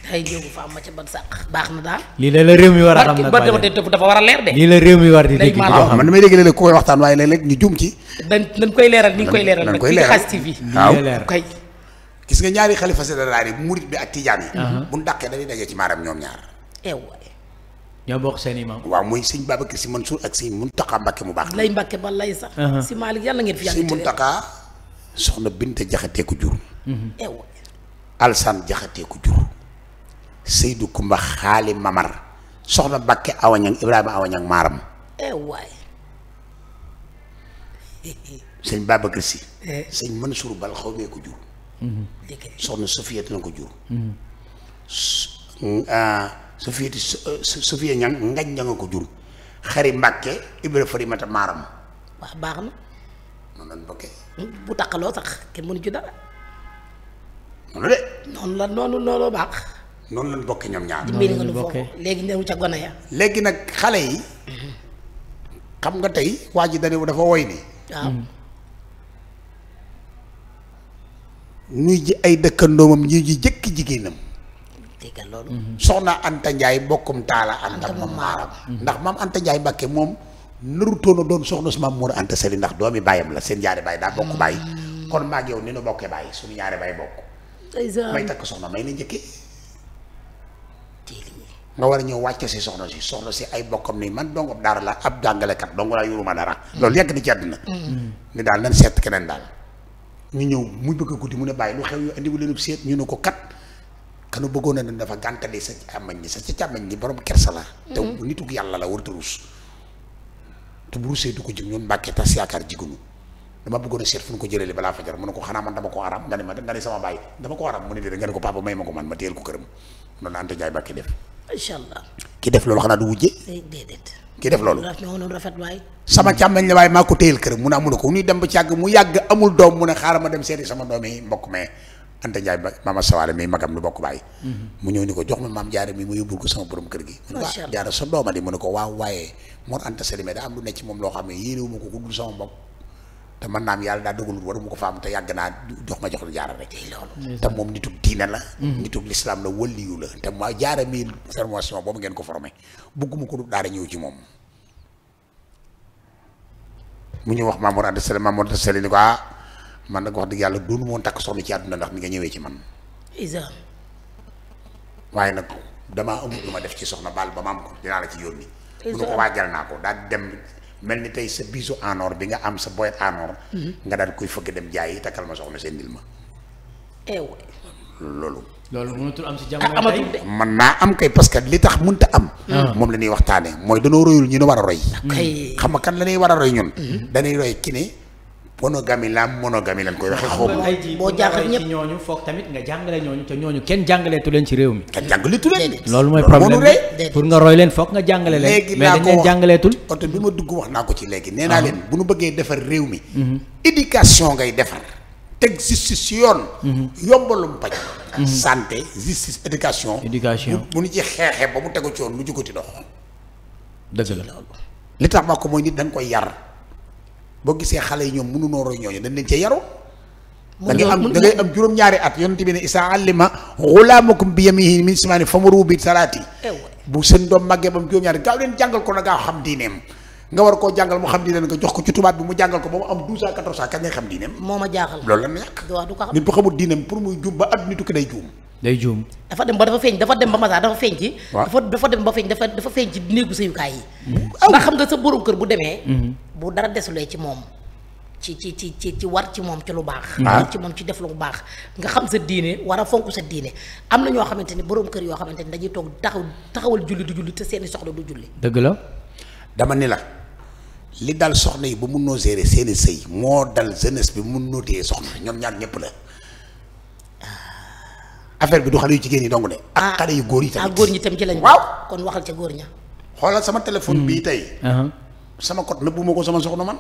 day jógu fa am ma ca ban sàq baax na daal. lii la réew mi war a xam nag dafa war a leer de. lii la réew mi war di dégg. waaw man damay dégg léeg-léeg ku koy waxtaan waaye léeg-léeg ñu jum ci. dañ koy leeral ni ñu koy leeral. dañ koy leeral Xaas TV. waaw kay. gis nga ñaari xalifa général yi murit bi ak tijaan yi. bu ñu dàqee dañuy daje ci maaram ñoom ñaar. waay. ñoo bokk seen imam. waaw muy sëñ Babacar Si Mansour ak sëñ Muntaxa Mbàkke mu baax. lay Mbàkke ba lay sax. si Malick yàlla ngeen fi yàgg. sëñ Muntaxa soxna Binta Jaxate ko jur. waay. Alsaan Jaxate ko jur. Seydou Kumba Xaali Mamar soxna Mbàkke Awañang Ibrahima Awañang Maaram. waay. sëñ Babacar Si. sëñ Mansour Bal xawmee ko jur. dégg soxna Sofiyatu na ko jur. Sofiya ñang ngañ ña nga ko jur. Xari Mbàkke Ibra Farimata Maaram. waaw baax na. noonu lañ bokkee. bu taqaloo sax kenn mënu ci dara. noonu de. noonu baax. noonu lañ bokkee ñoom ñaar. dimbali nga nu foofu léegi ñëw ca gone ya. léegi nag xale yi. xam nga tey waa ji dafa woy ni. waaw. ñuy ji ay dëkkandoomam ñuy ji jëkki jigéenam. dégg loolu. soxna Anta Ndiaye bokkum taala Anta moom Maaram. ndax maam Anta Ndiaye Mbàkke moom narutoon a doon soxna su Maam Mor Anta Sali ndax doomi baayam la seen ñaari baay daa bokk baay kon maag yow ni nu bokkee baay suñu ñaari baay bokk may takk soxna may la njëkkee nga war a ñëw wàcce si soxna si ay bokkam ni man dongo daara la ab jàngalekat dongo laa yoruma dara loolu yàgg na ci àddina ni daal nan seet keneen daal ñu ñëw muy bëgg a guddi mu ne bàyyi lu xew yu andiwu leen seet ñu ne ko kat kanu bëggoon na dafa gàntali sa càmmañ ñi sa ca càmmañ ñi borom kersa la te nitug yàlla la warta ruus te bu rusee du ko jëm ñun mbàkkee tas yaakaar jigunu dama bëggoon a seet fu ñu ko jëlee balaa fajar mu ne ko xanaa man dama ko aram nga ne sama bàyyi dama ko aram mu ne déedéet nga ne ko papa may ma ko man ma téyel ko këram noonu la Anta Ndiaye Mbàkke def macha allah ki def loolu xanaa du wujje déedéet ki def loolu rafet waay sama càmmañ la waaye maa ko téyel këram mu ne amul ko ñuy dem ba ci yàgg mu yàgg amul doom mu ne xaaral ma dem seeti sama doomi mbokk mais Anta Ndiaye ba Mama Sawaale mi magam lu bokk bàyyi mu ñëw ni ko jox ma maam Jaara mi mu yóbbul ko sama borom kër gi mu ne waaw Jaara sa dooma di mu ne ko waaw waaye Mor Anta Sali daa am lu ne ci moom loo xam ne yéenewu ma ko ku dul sama bopp te man naam yàlla daa dogalul waru ma ko fa am te yàgg naa jox ma Jaara rek loolu te moom nitug diine la nitug lislaam la waliyu la te ma Jaara mi formation boobu ngeen ko formé bugguma ko du daara ñëw ci moom mu ñu wax Mor Anta Sali ni ko man nag wax dëgg yàlla doonu moon takk soxna ci àdduna ndax ni nga ñëwee ci man waaye nag damaa amul lu ma def ci soxna baal ba ma am ko dinaa la ci yónni mu ne ko waajal naa ko daal dem mel ni tey sa bisu en or bi nga am sa boyet en or nga daal koy fëgg dem jaayi takkal ma soxna seen ndil ma loolu mënatul am si jamono tey man naa am kay parce que li tax mënta am moom la ñuy waxtaane mooy danoo royul ñu ne war a roy xam nga kan la ñuy war a roy ñun dañuy roy ki ne monogamie lañ koy waxee xaw ma boo jaaxal ñëpp ci ñooñu foog tamit nga jàngale ñooñu te ñooñu kenn jàngaleetu leen ci réew mi kenn jàngaleetu leen loolu mooy problème bi pour nga roy leen foog nga jàngale leen léegi mais dañ leen jàngaleetul oto bi ma dugg wax naa ko ci léegi nee naa leen bu nu bëggee defar réew mi éducation ngay defar teg justice ci yoon yombalum paj santé justice éducation bu nu ci xeexee ba mu tegu ci yoon lu jugati dox dëgg la li tax ma ko mooy nit dañ koy yar boo gisee xale yi ñoom mënunoo roy ñooñu dañ leen cee yaru da ngay am juróom-ñaari at yonent bi ne isa allima xulaamakum bi yamihi min simaani famaru bi salaati bu seen doom màggee ba mu juróom-ñaari gaaw leen jàngal ko na gaaw xam diineem nga war koo jàngal mu xam diineem nga jox ko ci tubaab bi mu jàngal ko ba mu am 12 ans 14 ans kañ ngay xam diineem moo ma jaaxal loolu la ñàkk nit bu xamul diineem pour muy juum ba adduna tukki day juum dafa dem ba masaa dafa feeñ ci dafa feeñ ci néegu sëyukaay yi ndax xam nga sa borom kër bu demee bu dara desulee ci moom ci war ci moom ci lu baax war ci moom ci def lu baax nga xam sa diine war a fonk sa diine am na ñoo xamante ni borom kër yoo xamante ni dañuy toog taxawal julli du julli te seeni soxla du julli dëgg la dama ni la li dal soxna yi ba mun noo gérer seeni sëy moo dal jeunesse bi mun noo téye soxna ñoom ñaar ñëpp la affaire bi du xale yu jigéen yi dong de ak xale yu góor yi tamit góor ñi tam ci lañ waaw kon waxal ca góor ña xoolal sama téléphone bii tey sama code nëbbuma ko sama soxna man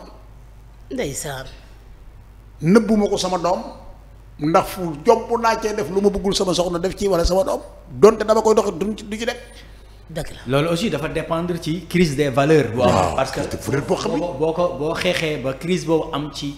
ndeysaan nëbbuma ko sama doom ndax fu jomb naa cee def lu ma bëggul sama soxna def ci wala sama doom donte dama koy dox du ci def dëgg la loolu aussi dafa dépendre ci crise des valeurs parce que boo xam ne boo xeexee ba crise boobu am ci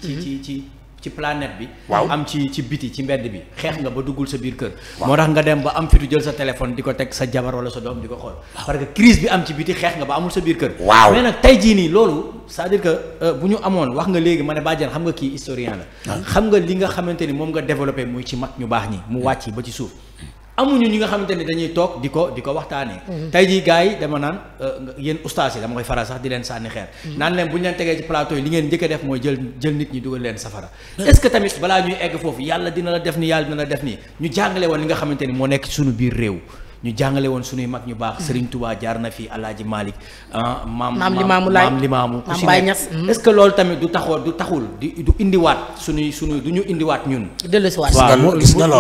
planète bi am ci biti ci mbedd bi xeex nga ba duggul sa biir kër moo tax nga dem ba am fitu jël sa téléphone di ko teg sa jabar wala sa doom di ko xool parce que crise bi am ci biti xeex nga ba amul sa biir kër mais nag tey jii nii loolu c'est-à-dire que bu ñu amoon wax nga léegi ma ne bàjjan xam nga kii historien la xam nga li nga xamante ni moom nga développé muy ci mag ñu baax ñi mu wàcc ba ci suuf amuñu ñi nga xamante ni dañuy toog di ko waxtaanee tey jii gars yi dama naan yéen ustaas yi dama koy faral sax di leen sànni xeer naan leen bu ñu leen tegee ci plateau yi li ngeen njëkk a def mooy jël nit ñi dugal leen safara est-ce que tamit balaa ñuy egg foofu yàlla dina la def ni yàlla dina la def nii ñu jàngale woon li nga xamante ni moo nekk suñu biir réew ñu jàngale woon suñuy mag ñu baax Serigne Touba jaar na fi Alaaji Malick maam Limaamu ku si nekk est-ce que loolu tamit du taxul du indiwaat suñuy du ñu indiwaat ñun waaw mu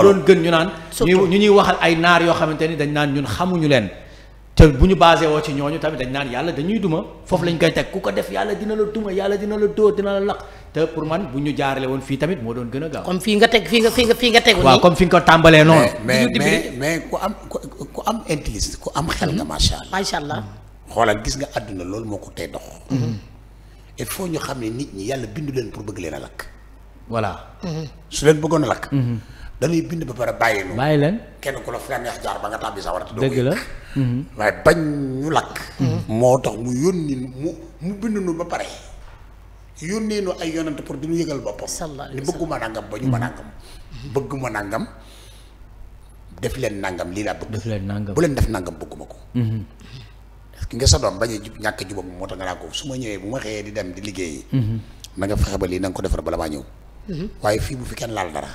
doon gën ñu naan ñu ñuy waxal ay naar yoo xamante ni dañ naan ñun xamuñu leen te bu ñu basé woo ci ñooñu tamit dañ naan yàlla dañuy duma foofu lañ koy teg ku ko def yàlla dina la duma yàlla dina la dóor dina la laq te pour man bu ñu jaarale woon fii tamit moo doon gën a gaaw. comme fii nga tegu waaw comme fi nga ko tàmbalee noonu. mais ku am intelligence ku am xel nga macha allah. xoolal gis nga àdduna loolu moo ko tey dox. il faut ñu xam ne nit ñi yàlla bindu leen pour bëgg leen a lakk. voilà. su leen bëggoon a lakk. dañuy bind ba pare bàyyi nu bàyyi leen kenn ku la fi neex jaar ba nga tàbbi sa war a dëgg la waaye bañ ñu lakk moo tax mu yónni mu bind nu ba pare yónnee nu ay yonante pour di ñu yëgal boppam ni bëgguma nangam ba ñu ma nangam bëgguma nangam def leen nangam lii laa bëgg def leen nangam bu leen def nangam bëgguma ko ki nga sa doom bañ a ñàkk jubam moo tax nga naa ko su ma ñëwee bu ma xëyee di dem di liggéeyi na nga fexe ba lii na nga ko defar bala maa ñëw waaye fii bu fi kenn laal dara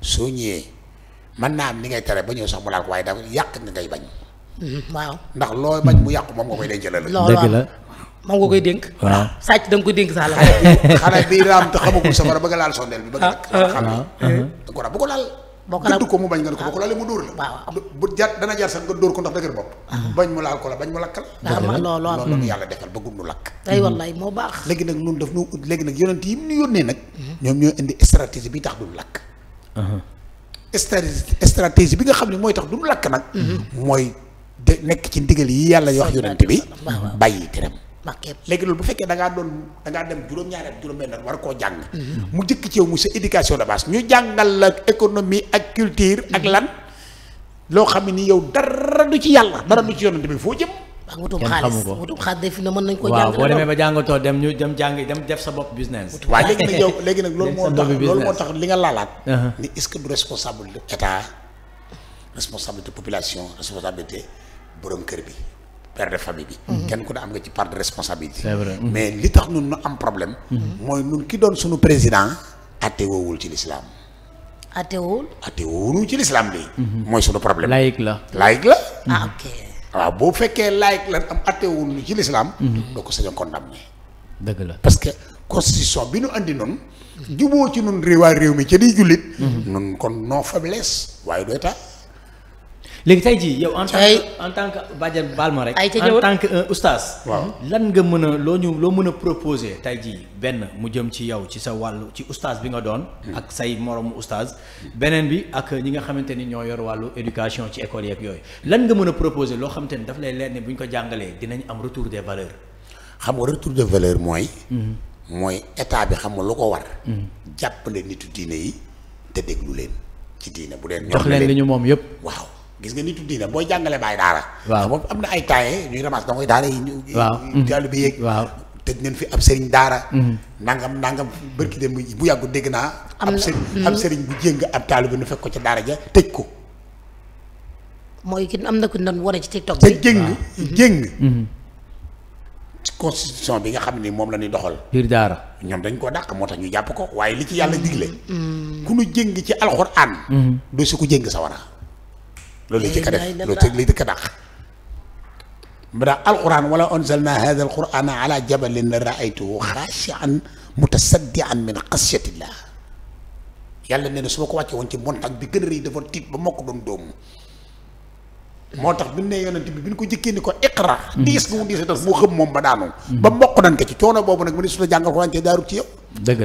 soo ñëwee mën naa am ni ngay tere ba ñëw sax mu laal ko waaye dafa yàq nga ngay bañ waaw ndax loo bañ mu yàqu moom nga koy dencal la dëgg la moom nga koy dénk waaw sàcc da nga koy dénk sax la xale bi raam te xamagul safara bëgg a laal sondeel bi bëgg a xam da ko daal bu ko laal gëdd ko mu bañ nga ne ko bu ko laalee mu dóor la bu jar dana jar sax nga dóor ko ndax dëgër bopp bañ mu laal ko la bañ mu lakkal loolu yàlla defal bëggul nu lakk ay wallaay moo baax léegi nag nun daf nu léegi nag yonent yi mu nu yónnee nag ñoom ñoo indi stratégie bi tax duñu lakk stratégie bi nga xam ne mooy tax duñu lakk nag mooy de nekk ci ndigal yi yàlla wax yonent bi bàyyi teram léegi loolu bu fekkee da ngaa dem juróom-ñaari at juróom-benn at war koo jàng mu jëkk ci yow mu sa éducation de base ñu jàngal la économie ak culture ak lan loo xam ne ni yow dara du ci yàlla dara du ci yonent bi foo jëm ak wutum xaalis def na mën nañ ko jàng waaw boo demee ba jàngatoo dem ñu dem jàng dem def sa bopp business waaw léegi nag yow léegi nag loolu moo tax li nga laalaat ni est-ce que du responsable état responsabilité population responsabilité borom kër bi père de famille bi kenn ku ne am nga ci part de responsabilité c'est vrai mais li tax nun nu am problème mooy nun ki doon suñu président atte woowul ci l'islam atte woowul ci l'islam bi mooy suñu problème laïque la ok waaw boo fekkee laïque lan am atte woowul ci l'islam doo ko sañ a condamné dëgg la parce que constitution bi nu andi noonu juboo ci nun réew mi ca di jullit nun kon non faiblesse waaye du état léegi tey jii yow en tant que bàjjan baal ma rek en tant que un oustaz lan nga mën a loo mën a proposer tey jii benn mu jëm ci yow ci sa wàllu ci oustaz bi nga doon ak say moromu oustaz beneen bi ak ñi nga xamante ni ñoo yor wàllu éducation ci école yeeg yooyu lan nga mën a proposer loo xamante ni daf lay leer ne bu ñu ko jàngalee dinañ am retour des valeurs xam nga retour des valeurs mooy état bi xam nga lu ko war jàppale nitu diine yi te déglu leen ci diine bu dee jox leen li ñu moom yëpp waaw gis nga nitu diine booy jàngale bàyyi daara waaw moom am na ay taaye ñuy ramas da koy daara yi waaw dalu bi yéeg waaw tëj nañ fi ab sëriñ daara nangam bërki dem bu yàggu dégg naa ab sëriñ bu jéng ab taalu bi nu fekk ko ca daara ja tëj ko mooy ki am na ku doon wane ci TikTok te jéng constitution bi nga xam ne moom la ñuy doxal biir daara ñoom dañ koo dàq moo tax ñu jàpp ko waaye li ci yàlla digle ku nu jéng ci alxuraan doo si ko jéng sa wara loolu lay jëkk a def loolu lay jëkk a dàq ba daa alquran wala anzalna hada alqurana ala jabalin la raaytuhu xaashian mutasaddian min xasyatillah yàlla nee na su ma ko wàcce woon ci montagne bi gën a rëy dafa tiit ba mokk doon doomu moo tax bi ne yonent bi ñu ko jëkkee ni ko iqra diis nga mu diis tax moo xam moom ba daanoo ba mokk nañ ko ci coono boobu nag mu ne su la jàngal ko wàncee daarut ci yow dëgg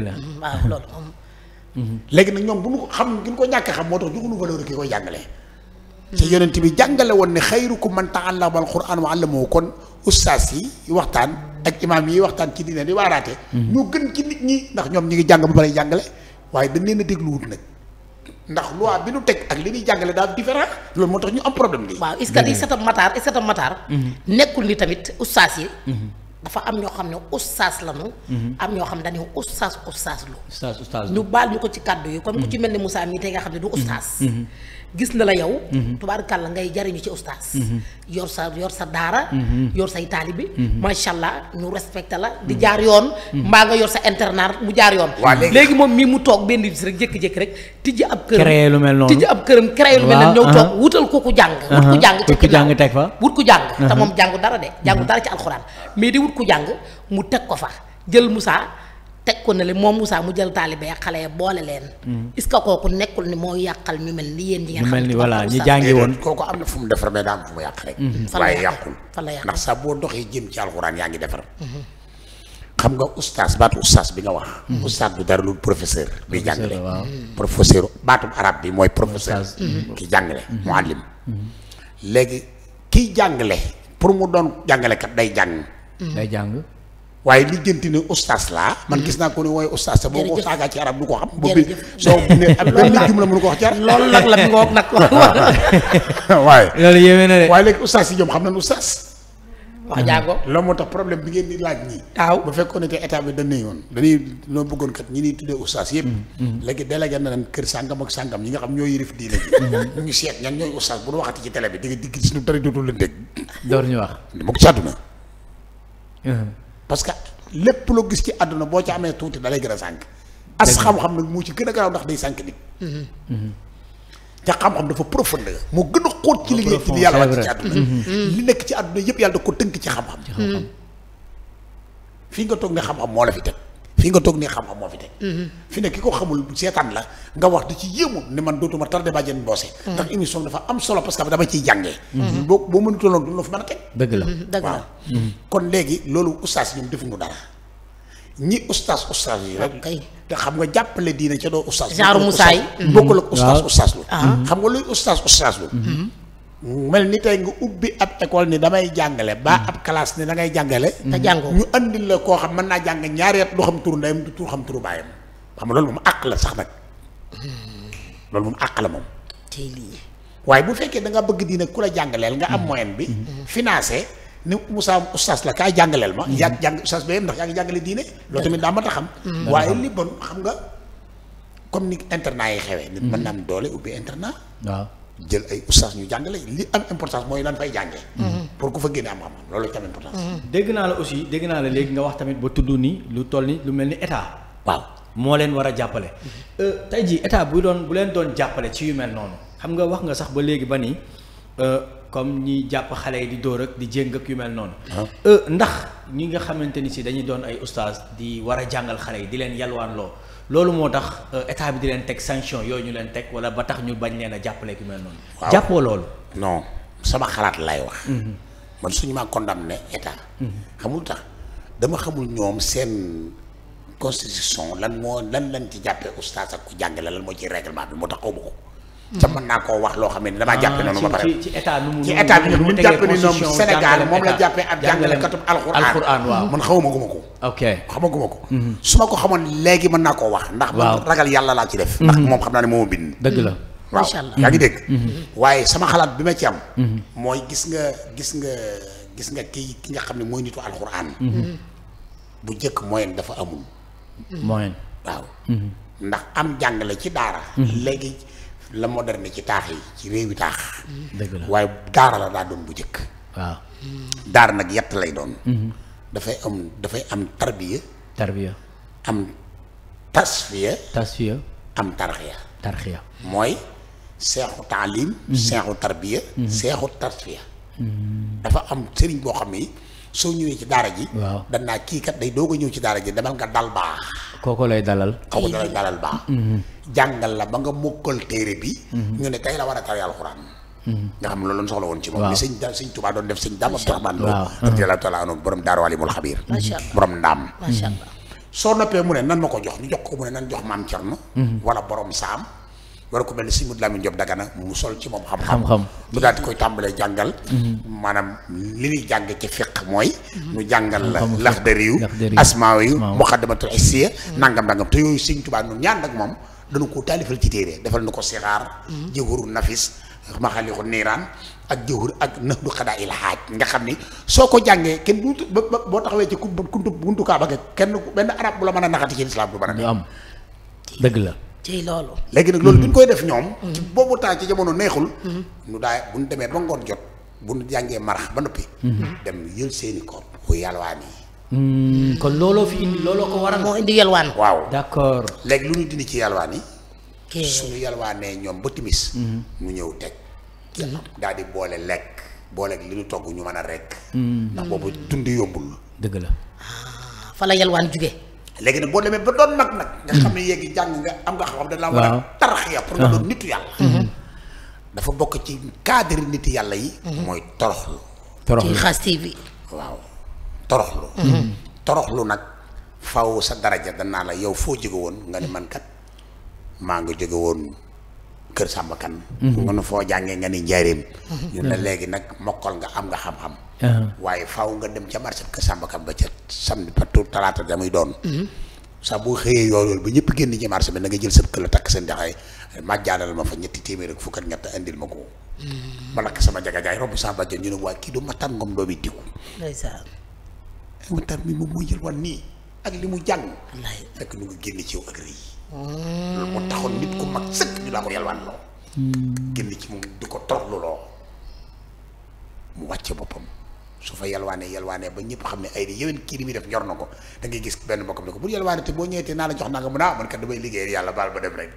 la waaw loolu léegi nag ñoom bu ñu ko xam gi ko ñàkk xam moo tax joxuñu valeur ki koy jàngale ci yonent bi jàngale woon ne xayrukum man ta'allama al-Qur'an wa 'allamahu kon ustaas yi waxtaan ak imaam yi waxtaan ci diine di waaraate ñoo gën ci nit ñi ndax ñoom ñi ngi jàng ba pare jàngale waaye dañ leen a dégluwut nag ndax loi bi nu teg ak li ñuy jàngale daal différent loolu moo tax ñu am problème bi waaw est-ce que tam mataar nekkul ni tamit ustaas yi dafa am ñoo xam ne ustaas lañu am ñoo xam ne dañuy ustaas lu ñu baal ñu ko ci kàddu yi comme ku ci mel ni Moussa mii tey nga xam ne du ustaas gis na la yow tubaarkàlla ngay jariñu ci ustaas yor sa daara yor say taalibi macha allah ñu respecté la di jaar yoon mbaa nga yor sa internat mu jaar yoon léegi moom mii mu toog benn bis rek jékki-jékki rek tijji ab këram créé lu mel noonu tijji ab këram créé lu mel noonu ñëw toog wutal ko ku jàng wut ku jàng ci jàng teg fa wut ku jàng te moom jàngu dara de jàngu dara ci alxuraan mais di wut ku jàng mu teg ko fa jël Moussa teg ko ne le moom Moussa mu jël taalibe ak xale ya boole leen est-ce que kooku nekkul ni moo yàqal ñu mel ni yéen ñi ngeen xam mel ni voilà ñi jàngi woon kooku am na fu mu defar mais daa am fu mu yàq rek waaye yàqul ndax sax boo doxee jëm ci alxuraan yaa ngi defar xam nga oustaz baatu oustaz bi nga wax oustaz du dara lu professeur bi jàngale professeur baatu arab bi mooy professeur ki jàngale muallim léegi kiy jàngale pour mu doon jàngalekat day jàng waaye li jënti ne ustaas laa man gis naa ko ne wooye ustaas te boo ko saagaa ci arab du ko xam boobu soo ne ab benn jumla mënu ko wax ci arab loolu nag la ngoog nag waaye loolu yéeme na de. waaye léegi ustaas yi ñoom xam nañ ustaas wax jaago loolu moo tax problème bi ngeen di laaj ñii waaw bu fekkoon ne te état bi dañ yoon dañuy noo bëggoon kat ñi ñuy tuddee ustaas yëpp léegi délégué na leen kër sàngam ak sàngam ñi nga xam ñoo yërif diine ji ñu ngi seet ñan ñooy ustaas bu ñu waxati ci télé bi di nga digg si nu dara dootul leen dégg door ñu wax. dama ko ci àdduna parce que lépp loo gis ci àdduna boo ci amee tuuti da lay gën a sànq as xam-xam nag moo ci gën a garaaw ndax day sànq nit te xam-xam dafa profondeur moo gën a xóot ci liggéey ci li yàlla wàcc ci àdduna li nekk ci àdduna yëpp yàlla da ko tënk ci xam-xam fii nga toog ne xam-xam moo la fi teg fii nga toog ne xam-xam moo fi teg fi ne ki ko xamul seetaan la nga wax di ci yéemu ne man dootuma tardé bàjjen mboose ndax émission dafa am solo parce que dama ciy jàngee boo mënutoon du la fi mën a teg dëgg la dëgg waaw la kon léegi loolu ustaas ñoom defuñu dara ñi ustaas yi rek kay te xam nga jàppale diine ca doo ustaas genre Moussa yi bokkul ak ustaas lu Ah. xam nga luy ustaas lu mel ni tey nga ubbi ab école ni damay jàngale ba ab classe ni da ngay jàngale te jàngoo ñu andil la koo xam mën naa jàng ñaari at du xam turu ndeyam du xam turu baayam xam nga loolu moom àq la sax nag loolu moom àq la moom tey lii waaye bu fekkee da nga bëgg diine ku la jàngaleel nga am moyen bi financé ni Moussa ustaas la kaay jàngaleel ma yaa jàng ustaas ba yem ndax yaa ngi jàngale diine loolu tamit daa mat a xam waaye li bon xam nga comme ni internat yi xewee nit mën na am doole ubbi internat waaw. jël ay ustaas ñu jàngale li am importance mooy lan fay jàngee pour ku fa génne am xam-xam loolu ci am importance dégg naa la aussi dégg naa la léegi nga wax tamit ba tudd ni lu toll ni lu mel ni état waaw moo leen war a jàppale. tey jii état bu leen doon jàppale ci yu mel noonu xam nga wax nga sax ba léegi ba ni comme ñi jàpp xale yi di dóor ak di jéng ak yu mel noonu. ndax ñi nga xamante ni si dañuy doon ay ustaas di war a jàngal xale yi di leen yalwaan loo loolu moo tax état bi di leen teg sanction yooyu ñu leen teg wala ba tax ñu bañ leen a jàppale yu mel noonu. waaw jàppoo loolu. non sama xalaat lay wax man suñu maa condamné état xamul tax dama xamul ñoom seen constitution lan lañ ci jàppee ustaas ak ku jàngale lan moo ci règlement bi moo tax xaw ma ko te mën naa koo wax loo xam ne damaa jàppe noonu ba pare ci état nu mu ci état bi ñoom ñu jàppe ni ñoom Sénégal moom la jàppee ab jàngalekatub alxuraan waaw man xamaguma ko ok xamaguma ko su ma ko xamoon léegi mën naa koo wax ndax man ragal yàlla laa ci def ndax moom xam naa ne moo bind dëgg la waaw Macha Allah. yaa ngi dégg waaye sama xalaat bi ma ci am mooy gis nga ki nga xam ne mooy nitu alxuraan bu njëkk moyen dafa amul moyen waaw ndax am jàngale ci daara léegi la moderne ci taax yi ci réewi taax dëgg la waaye daara la daa doon bu njëkk waaw daara nag yett lay doon dafay am tarbiya tarbiya am tasfiya tasfiya am tarxiya tarxiya mooy seexu taalim seexu tarbiya seexu tasfiya dafa am sëriñ boo xam ni soo ñëwee ci daara ji waaw dan naa kii kat day doog a ñëw ci daara ji demal nga dal baax kooku lay dalal kooku dalay dalal baax jàngal la ba nga mokkal téere bi ñu ne tey la war a tari alxuraan nga xam ne loolu lañ soxla woon ci moom li sëñ Tuubaa doon def sëñ Daam Abdourahmane Lo radiyallaahu taala anhu borom daaru alimul xabiir Macha Allah. borom ndaam macha allah soo noppee mu ne nan ma ko jox ñu jox ko mu ne nan jox maam Cerno wala borom saam wala ko mel ni si Modou Lamine Diop Dagana mu sol ci moom xam-xam lu daal di koy tàmbalee jàngal maanaam li ñuy jàng ci fiq mooy ñu jàngal la Laxdariyu Asmaawi Muqaddamatul Hissiyya nangam te yooyu sëñ Tuubaa noonu ñaan nag moom dañu ko taalifal ci téere defal na ko sixaar jawharu nafis maxaalixu niiraan ak jawhar ak nahdu xadaa il xaaj nga xam ni soo ko jàngee kenn du boo taxawee ci buntu Kaaba ga kenn benn arab bu la mën a naxati ci lislaam du mën a du am dëgg la ci loolu léegi nag loolu bi ñu koy def ñoom ci boobu temps ci jamono neexul nu daay bu ñu demee ba ngoon jot bu ñu jàngee marax ba noppi dem yël seeni koor bu yalwaan yi kon looloo fi indi looloo ko waral moo indi yalwaan waaw d'accord léegi lu ñu dindi ci yalwaan yi kee suñu yalwaanee ñoom ba timis ñu ñëw teg daal di boole li ñu togg ñu mën a rekk ndax boobu dund yombul dëgg la fa la yalwaan jóge léegi nag boo demee ba doon mag nag nga xam ne yéegi jàng nga am nga xam-xam dañ laa war a tarax ya pour nga doon nitu yàlla dafa bokk ci cadre nitu yàlla yi mooy toroxlu ci Xaas TV waaw toroxlu nag faw sa daraja danaa la yow foo jóge woon nga ne man kat maa nga jóge woon Kër Samba Kan nga ne foo jàngee nga ni njaareem ñu ne léegi nag mokkal nga am nga xam-xam waaye faaw nga dem ca marché ka Samba Kam ba ca samedi patu talaata damuy doon sax boo xëyee yool ba ñëpp génn ci marché bi na nga jël sa këll takk seen jaxaay majjaalal ma fa 2 téeméer ak fukk ak ñett indil ma ko ma lakk sama jagajaay romb sama bàjjen ñu ne waa kii du Matar Ngom doomi diw ndeysaan Matar mi moom muy jël wan nii ak li mu jàng fekk nu nga génn ci yow ak rëy loolu moo taxoon nit ku mag sëkk ñu laa ko yalwaan loo génn ci moom di ko toroxlu loo mu wàcce boppam su fa yalwaanee ba ñëpp xam ne ay di yéwén kii li muy def ñor na ko da ngay gis benn mbokkam ne ko bu yalwaanee te boo ñëwee naa la jox naa nga mun a man kat damay liggéeyal yàlla baal ba dem rek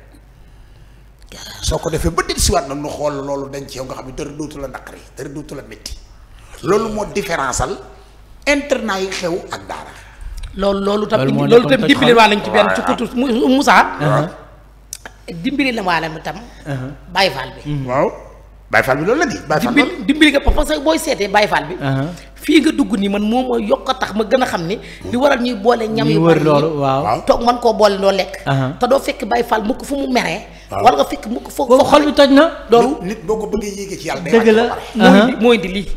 soo ko defee ba del siwaat nag nu xool loolu dañ ci yow nga xam ne dara dootu la naqari dara dootu la métti loolu moo différence al internat yi xew ak daara loolu tam dimbali waa lañ ci benn ci kutu Moussa dimbali la waa lañ tam Baye Fall bi waaw Baye Fall bi loolu la di Baye Fall dimbali nga parce que booy seetee Baye Fall bi fii nga dugg nii man moom mooy yokk a tax ma gën a xam ne li waral ñuy boole ñam yu bari loolu waaw toog man koo boole loo lekk te doo fekk Baye Fall mu ko fu mu meree wala nga fekk mu ko foo xol bi toj na loolu nit boo ko bëggee yéegee ci yàlla dëgg la mooy di lii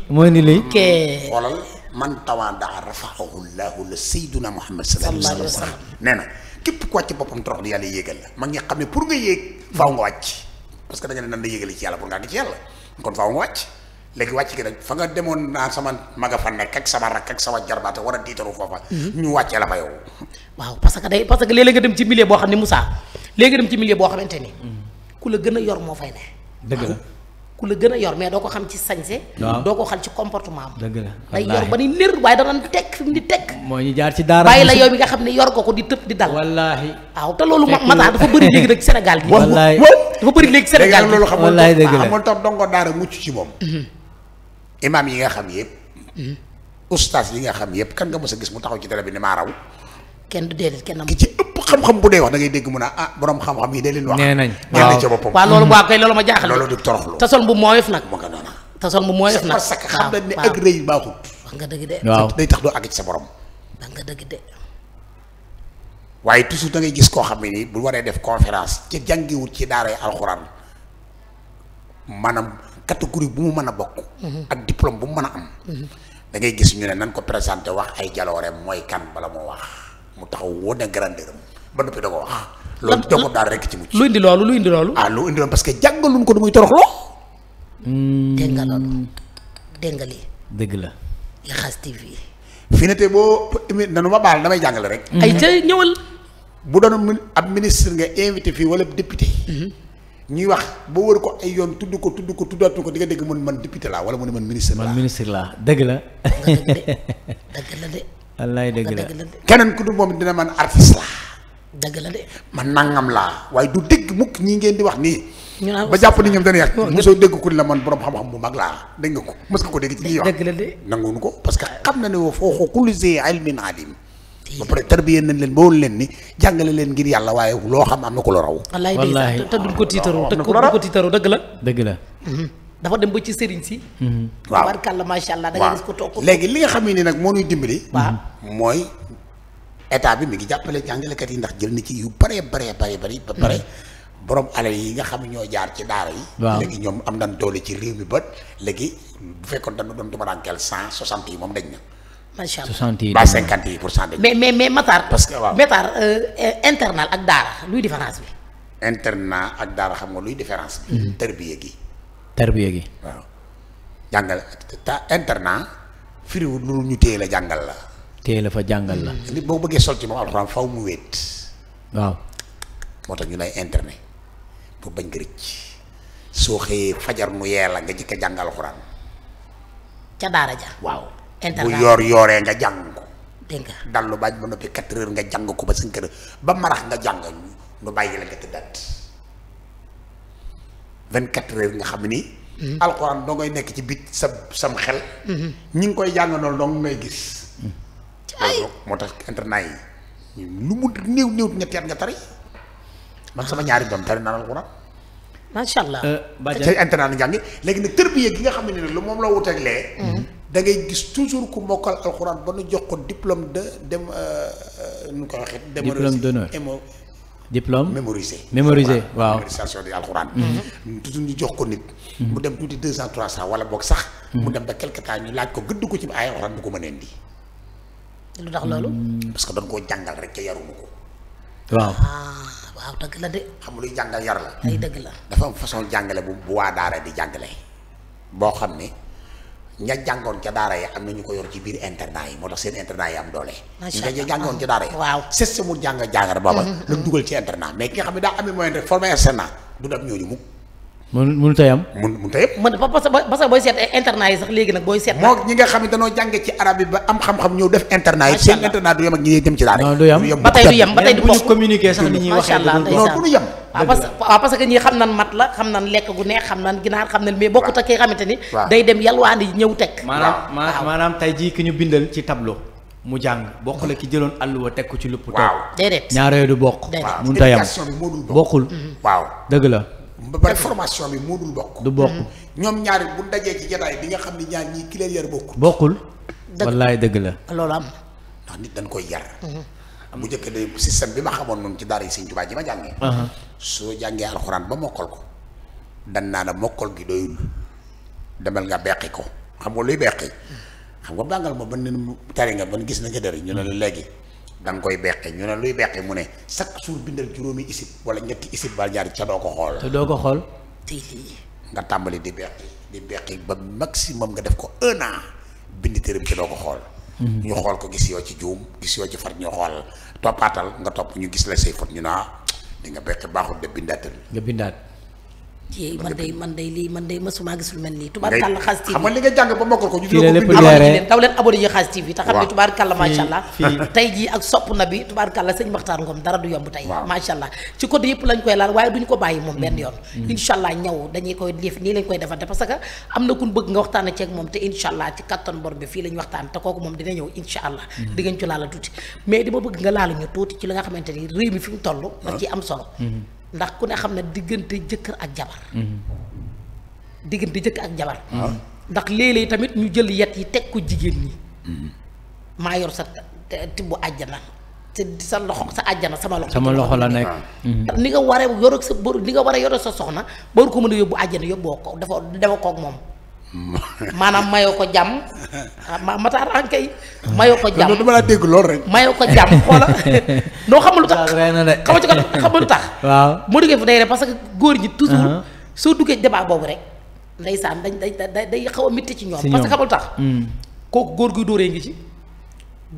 xoolal man tawaadaa rafaahu llaahu la sayyiduna Muhammad sallallahu alayhi wa sallam nee na képp ku wàcc boppam torox di yàlla yéegal la mag ñi xam ne pour nga yéeg faaw nga wàcc parce que da nga ne nan la yéegale ci yàlla pour nga àgg ci yàlla kon faaw nga wàcc léegi wàcc gi nag fa nga demoon naa sama maga fa nekk ak sama rakk ak sama jarbaate war a tiitaru foofa ñu wàccee la fa yow waaw parce que léeg-léeg nga dem ci milieu boo xam ne Moussa léegi dem ci milieu boo xamante ni ku la gën a yor moo fay ne dëgg la ku la gën a yor mais doo ko xam ci sañse doo ko xam ci comportement am dëgg la day yor ba ni nér waaye dana tekk fi mu di tekk moo ñu jaar ci daara bàyyi la yow mi nga xam ne yor nga ko di tëb di dal wallaahi waaw te loolu Matar dafa bëri léegi rek Sénégal gi wallaahi dafa bëri léegi Sénégal gi loolu xam wallaahi dëgg la xamul tax dongo daara mucc ci moom imaam yi nga xam yëpp ustaas yi nga xam yëpp kan nga mës a gis mu taxaw ci télé bi ni maa raw kenn du déedéet kenn ki ci ëpp xam-xam bu dee wax da ngay dégg mu naa ah borom xam-xam yi de leen wax nee nañ waaw ca boppam waaw loolu waa kay loolu ma jaaxal loolu di toroxlu te sol bu mooyof nag mu nga noona te sol bu mooyof nag parce que xam nañ ne ak rëy baaxut wax nga dëgg de waaw day tax doo àgg ci sa borom wax nga dëgg de waaye toujours da ngay gis koo xam ne nii bu waree def conférence ca jàngiwut ci daaray alxuraan maanaam catégorie bu mu mën a bokk ak diplôme bu mu mën a am da ngay gis ñu ne nan ko présenté wax ay jalooreem mooy kan bala moo wax mu taxaw wone grandeur am ba noppi da ko wax loolu doo ko daal rekk ci mucc lu indi loolu ah lu indi loolu parce que jàngaluñ ko du muy toroxloo dégg nga loolu dégg nga lii dëgg la Yaxas TV fi ne te boo nanu ma baal damay jàngale rek ay ca ñëwal bu doon ab ministre nga invité fii wala député ñuy wax ba wër ko ay yoon tudd ko tuddaatu ko di nga dégg man député laa wala mu ne man ministre laa dëgg la dëgg la de wallaay dëgg la keneen ku dul moom dina man artiste laa dëgg la de man nangam laa waaye du dégg mukk ñi ngeen di wax nii ñu naan ba jàpp ni ñoom dañuy wax mosoo dégg ku la man borom xam-xam bu mag laa dégg nga ko mos nga ko dégg ci ñuy wax dëgg la de nanguwuñu ko parce que xam na ne woo foo kulli zi ilmin alim ba pare tarbiyee nañ leen ba woon leen ni jàngale leen ngir yàlla waaye loo xam am na ko la raw wallaahi te duñ ko tiitaroo te duñ ko tiitaroo dëgg la dëgg la dafa dem ba ci sëriñ si waaw barkàlla macha allah da ngay gis ko toog ko léegi li nga xam ne nag moo ñuy dimbali waaw mooy état bi mi ngi jàppale jàngalekat yi ndax jël na ci yu bari ba pare borom alal yi nga xam ne ñoo jaar ci daara yi léegi ñoom am nañ doole ci réew mi bët léegi bu fekkoon dañu doon tumarankel 160 yi moom dañ na macha allah 60 yi ba 50% dañ mais Matar parce que waaw Matar internat ak daara luy différence bi internat ak daara xam nga luy différence bi tarbiya gi waaw jàngal internat firiwul lu ñu téye la jàngal la téye la fa jàngal la nit boo bëggee sol ci moom alxuraan faw mu wéet waaw moo tax ñu lay internet pour bañ nga rëcc soo xëyee fajar nu yee la nga jëkk a jàng alxuraan ca daara ja waaw internat bu yooree nga jàng ko dégg nga dallu baaj ba noppi 4 heures nga jàng ko ba 5 heures ba marax nga jàng nu bàyyi la nga tëddaat 24 heures nga xam ni alxuraan doo ngay nekk ci bit sam xel ñi ngi koy jàng noonu dong ngay gis moo tax internat yi lu mu néew ñetti at nga tari man sama ñaari doom tari naan alxuraan macha allah ci internat la jàngi léegi nag tërbiye gi nga xam ne lu moom la wuteeg lee da ngay gis toujours ku mokkal alxuraan ba nu jox ko diplôme de dem nu koy waxee diplôme d'honneur diplôme mémorisé waaw mémorisation di alxuraan. toujours ñu jox ko nit. mu dem tuuti 200 300 wala boog sax. mu dem ba quelque temps ñu laaj ko gëdd ko ci ay alxuraan bu ko mëneen di. lu tax loolu. parce que doon koo jàngal rek ca yaruma ko. waaw waaw dëgg la de. xam nga luy jàngal yar la. ay dëgg la. dafa am façon jàngale bu waa daara di jàngale. boo xam ne ña jàngoon ca daara yi am na ñu ko yor ci biir internat yi moo tax seen internat yi am doole. macha allah ña jàngoon ca daara yi. waaw c'est mu jàngale booba. la dugal ci internat mais ki nga xam ne daa amee moyen rek formé internat du dem ñooñu mukk. mënut a yam. mënut a yëpp. parce que booy seet internat yi sax léegi nag booy seet. moo ñi nga xam ne dañoo jànge ci arab yi ba am xam-xam ñëw def internat yi. macha seen allah internat du yem ak ñi dem ci daara yi. non du yem ba tey du yem ba tey du bu ñu bokk. communiquer sax ni ñuy waxee. macha allah non du ñu yem. parce que ñii xam nan mat la xam nan lekk gu neex xam nan ginaar xam nan mais bokkut ak ki nga xamante ni. waaw day dem yalwaani ñëw teg. maanaam tey jii ki ñu bindal ci tableau mu jàng bokk la ki jëloon àlluwa teg ko ci lupp toog. waaw déedéet ñaaree du bokk. déedéet mënut a yem éducation bi moo dul bokk. bokkul. waaw dëgg la. ba pare formation bi moo dul bokk. du bokk. ñoom ñaari bu dajee ci jotaay bi nga xam ne ñaar ñii ki leen yar bokkul. bokkul. dëgg wallaay dëgg la. loolu am. ndax nit dañ koy yar. bu njëkk de système bi ma xamoon noonu ci daara yi Sëñ Tuubaa ji ma jàngee. soo jàngee alxuraan ba mokkal ko dan naa la mokkal gi doyul demal nga beqi ko xam nga luy beqi xam nga bàngal ma ban ne tari nga ban gis na nga dëri ñu ne la léegi da nga koy beqi ñu ne luy beqi mu ne chaque jour bindal juróomi isib wala ñetti isib ba ñaari ca doo ko xool. te doo ko xool. nga tàmbali di beqi ba maximum nga def ko 1 an bind téeram ci doo ko xool. ñu xool ko gis yoo ci juum gis yoo ci far ñu xool toppaatal nga topp ñu gis la say fot ñu naa di nga beqi baaxul de bindaatal. nga bindaat. man day lii man day mësuma gis lu mel nii tubaarkàlla Xaas TV xam nga li nga jàng ba mokkal ko ñu fii la lépp abonné leeree leen daw leen abonné yi Xaas TV te xam ne tubaarkàlla macha allah fii tey jii ak sopp na bi tubaarkàlla sëñ Maxtaar Ngom dara du yomb tey waaw macha allah ci côté yëpp lañ koy laal waaye duñ ko bàyyi moom benn yoon incha allah ñëw dañuy koy def nii lañ koy defante parce que am na kun bëgg nga waxtaane ceeg moom te incha allah ci kattan bor bi fii lañ waxtaan te kooku moom dina ñëw incha allah di ngeen ci laala tuuti mais dama bëgg nga laala ñu tuuti ci li nga xamante ni réew mi fi mu toll da ci am solo ndax ku ne xam ne diggante jëkkër ak jabar diggante jëkkër ak jabar ndax léeg-léeg tamit ñu jël yet yi teg ko jigéen ñi maa yor sa tibbu àjjana te sa loxo sa àjjana sama loxo la nekk. ni nga waree yor ak sa bor ni nga war a yore sa soxna bor ko mën a yóbbu àjjana yóbboo ko dafa koog moom maanaam mayoo ko jàmm mataar ankay mayoo ko jàmm dama la dégg lool rek mayoo ko jàmm xoola noo xamul lu tax xamul lu tax waaw moo duggee fu day rek parce que góor ñi toujours soo duggee débat boobu rek ndeysaan day xaw a métti ci ñoom parce que xamul tax kooku góor guy dóoree ngi ci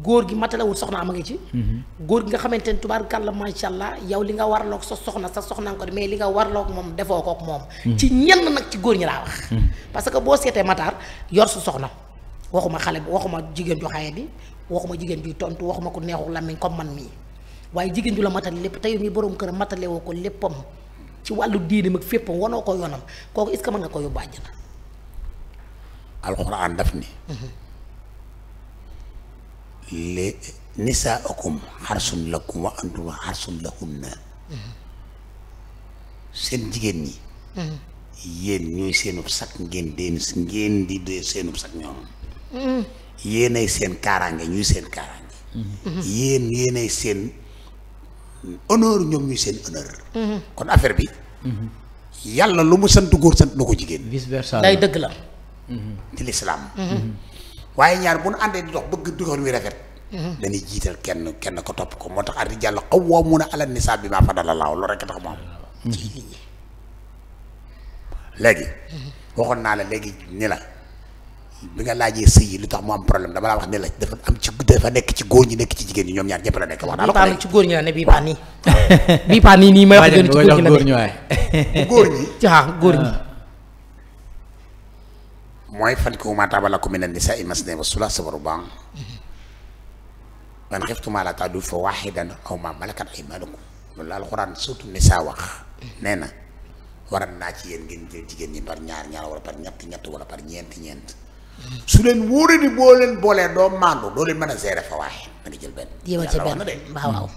góor gi matalawul soxna am a ngi ci góor gi nga xamante ne tubaarkàlla macha allah yow li nga warloog sa soxna nga ko mais li nga warloog moom defoo kook moom ci ñenn nag ci góor ñi laa wax parce que boo seetee mataar yor sa soxna waxuma xale bi waxuma jigéen ju xaye bi waxuma jigéen juy tontu waxuma ko neexul làmmiñ comme man mii waaye jigéen ju la matal lépp te yow mii boroom kër matale woo ko léppam ci wàllu diine ak féppam wanoo ko yoonam kooku est-ce que mën nga ko yóbbu àjjana alxuraan daf ni li nisaa'ukum xarsun lakum wa antum xarsun lahunna seen jigéen ñi yéen ñooy seenub sakk ngeen di dee seenub sakk ñoom yéenay seen kaaraange ñuy seen kaaraange yéenay seen honneur ñoom ñuy seen honneur kon affaire bi yàlla lu mu sant góor sant na ko jigéen vice versa day dëgg la ci lislaam waaye ñaar bu nu àndee di dox bëgg doxal wi rafet dañuy jiital kenn ko topp ko moo tax ar-rijaalu qawwaamuuna ala nisaa bimaa faddala llaahu loolu rekk tax mu am léegi waxoon naa la léegi ni la bi nga laajee sëy yi lu tax mu am problème dama laa wax ne la dafa nekk ci góor ñi nekk ci jigéen ñi ñoom ñaar ñëpp la nekk wax naa la ko ci góor ñi la ne bii paa nii bii paa nii may wax ci góor ñi la ne góor ñi góor ñi mooy fankihu maa taaba lakum mina nisaa'i masnaa wa sulaasa wa rubaa' man xiftum allaa ta'dilu fa waahidatan aw maa malakat aymaanukum loolu la alxuraan surtout nisaa wax nee na waral naa ci yéen ngeen jël jigéen ñi par ñaar wala par ñett wala par ñeent su leen wóoree ni boo leen boolee doo maandu doo leen mën a gérer fa waaxi da nga jël benn. jéem a ci benn waaw.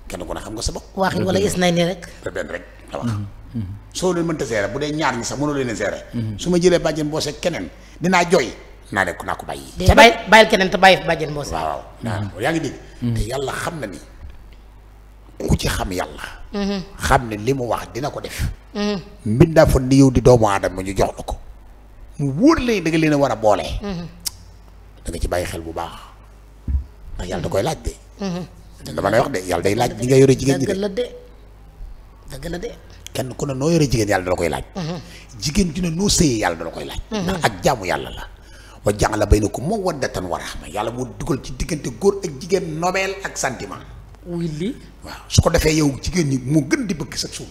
kenn ku ne xam nga sa bopp. waaxi wala is nay ni rek. benn rek la wax. soo leen mënta gérer bu dee ñaar ñi sax mënoo leen a gérer. su ma jëlee bàjjen boose keneen dinaa jooy naa ko bàyyi. te bàyyil keneen te bàyyi fi bàjjen boose. waaw yaa ngi dégg. te yàlla xam na ni ku ci xam yàlla xam ne li mu wax dina ko def mbindaa fa ni yow di doomu aadama ñu jox la ko mu wóor leen da nga leen a war a boole da nga ci bàyyi xel bu baax ndax yàlla da koy laaj de dama lay wax de yàlla day laaj ñi nga yore jigéen ñi de dëgg la de kenn ku ne noo yore jigéen yàlla da la koy laaj jigéen ju ne noo sëyee yàlla da la koy laaj ndax ak jaamu yàlla la wa ja'ala baynakum mawaddatan wa rahma yàlla moo dugal ci diggante góor ak jigéen nobel ak sentiment wuy lii waaw su ko defee yow jigéen ñi moo gën di bëgg sa suuf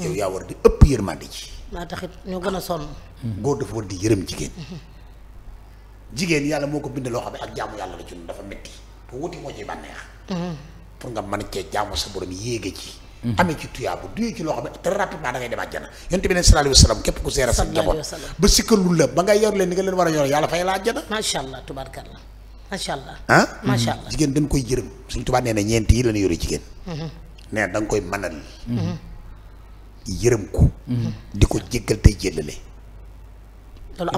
yow yaa war di ëpp yërmande ci maa taxit ñoo gën a sonn góor dafa war di yërëm jigéen jigéen yàlla moo ko bind loo xam ne ak jaamu yàlla la ci dafa métti te wuti moo ci bànneex pour nga mën cee jaamu sa borom yéege ci amee ci tuyaabu duyee ci loo xam ne très rapidement da ngay dem àjjana yonent bi ne sallallahu alayhi wa sallam képp ku seera sa njaboot ba sikkalul la ba nga yor leen ni nga leen war a yor yàlla fay la àjjana macha allah tubaarkalla macha allah macha allah jigéen dañ koy yërëm suñ tubaab nee na ñeent yi la ñu yore jigéen nee na da nga koy mënal yërëm ko di ko jéggal tey jéllale loolu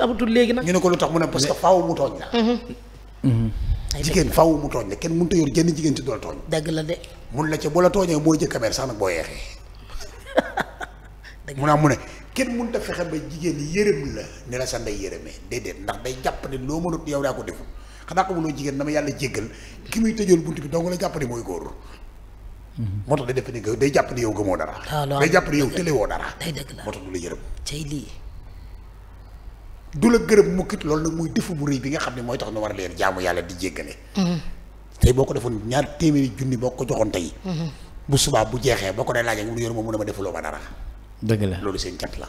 amatul léegi nag ñu ne ko lu tax mu ne parce que faaw mu tooñ la jigéen faaw mu tooñ la kenn mënut a yor jenn jigéen ci dool tooñ dëgg la de mun la ca bu la tooñee mooy jëkk mer sax nag boo yeexee mu naa mu ne kenn mënut a fexe ba jigéen yërëm la ne la sa ndey yërëmee déedéet ndax day jàpp ne loo mënut yow daa ko deful xanaa ko mënoo jigéen dama yàlla jéggal ki muy tëjool bunt bi dong la jàpp ne mooy góor moo tax day def ni day jàpp ne yow gëmoo dara day jàpp ne yow tëlewoo dara day dëgg la moo tax du la yërëm cay lii du la gërëm mukkit loolu nag muy defu bu rëy bi nga xam ne mooy tax nu war a leen jaamu yàlla di jéggale tey boo ko defoon ñaar téeméeri junni boo ko joxoon tey bu subaa bu jeexee boo ko dee laajee mu yor moom mu ne ma defuloo ma dara dëgg la loolu seen cat la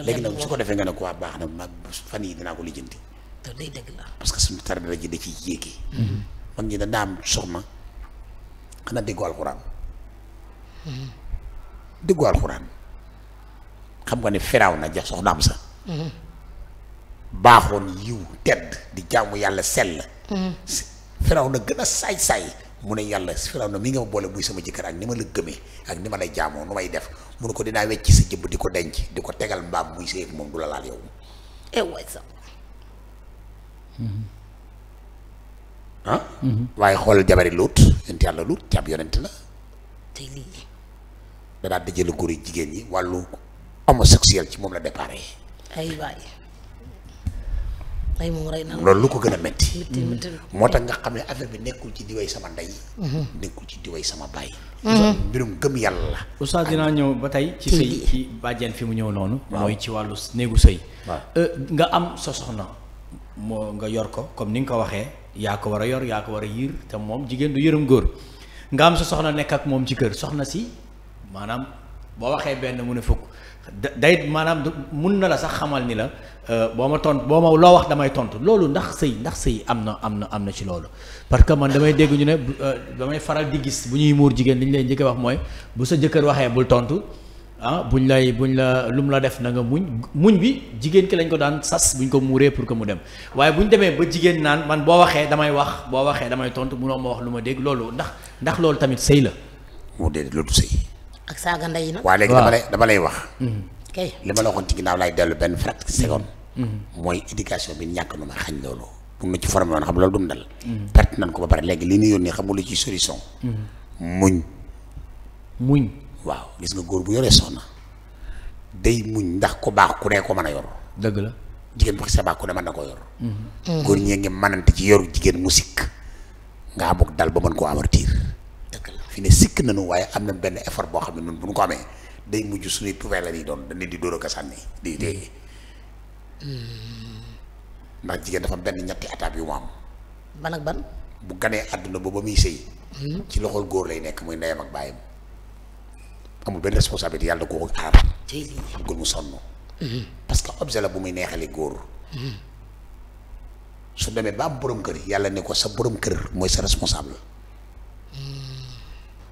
léegi nag su ko defee nga ne ko waa baax na mag fan yi dinaa ko lijjanti day dëgg la parce que suñu tarbiya ji da ciy yéegi mag ñi da am soxna xanaa déggoo alxuraan déggoo alxuraan xam nga ne firaaw na ja soxnaam sa baaxoon yiw tedd di jaamu yàlla sell firaw na gën a saay-saay mu ne yàlla firaw na mi nga ma boole muy sama jëkkër ak ni ma la gëmee ak ni ma lay jaamoo nu may def mu ne ko dinaa wecc sa jëbb di ko denc di ko tegal mbaam muy séy moom du la laal yow waay sax waaye xoolal jabari luut yonent yàlla luut jàpp yonent la tey lii da daa dajale góor yi jigéen ñi wàllu homosexuel ci moom la déparé ay waay ay moom rey na loolu lu ko gën a metti métti moo tax nga xam ne affaire bi nekkul ci diway sama ndey nekkul ci diway sama baay mbirum gëm yàlla la oustaz dinaa ñëw ba tey ci sëy ci bàjjen fi mu ñëw noonu mooy ci wàllu néegu sëy nga am sa soxna moo nga yor ko comme ni nga ko waxee yaa ko war a yor yaa ko war a yiir te moom jigéen du yërëm góor nga am sa soxna nekk ak moom ci kër soxna si maanaam boo waxee benn mu ne fukk day maanaam mun na la sax xamal ni la boo ma loo wax damay tontu loolu ndax sëy am na ci loolu parce que man damay dégg ñu ne damay faral di gis bu ñuy muur jigéen li ñu leen njëkk wax mooy bu sa jëkkër waxee bul tontu buñ la lu mu la def na nga muñ bi jigéen ki lañ ko daan sas buñ ko muuree pour que mu dem waaye buñ demee ba jigéen naan man boo waxee damay wax boo waxee damay tontu munoo ma wax lu ma dégg loolu ndax loolu tamit sëy la. moo déedéet loolu sëy ak saaga ndey nag. waaw léegi dama lay wax. kay li ma la waxoon ci ginnaaw laay dellu benn fract seconde. mooy éducation bi ñàkk nu ma xañ loolu. bu nu ci formé woon xam loolu du mu dal. perte nañ ko ba pare léegi li ñu yónnee xam nga lu ci solution. muñ. waaw gis nga góor bu yoree soxna day muñ ndax ko baax ku ne ko mën a yor. dëgg la jigéen bu xasee baax ku ne mën na ko yor. góor ñee ngi mënante ci yoru jigéen mu sikk nga bokk dal ba mën koo avertir. fi ne sikk nañu waaye am na benn effort boo xam ne ñun bu ñu ko amee day mujj suñuy poubelle la ñuy doon dañuy di dóor ak a sànni di dee ndax jigéen dafa benn ñetti étape yu mu am. ban ak ban. bu ganee àdduna ba muy sëy ci loxol góor lay nekk muy ndeyam ak baayam amul benn responsabilité yàlla da ko aar. góor mu sonn. parce que objet la bu muy neexalee góor. su demee ba am borom kër yàlla ne ko sa borom kër mooy sa responsable.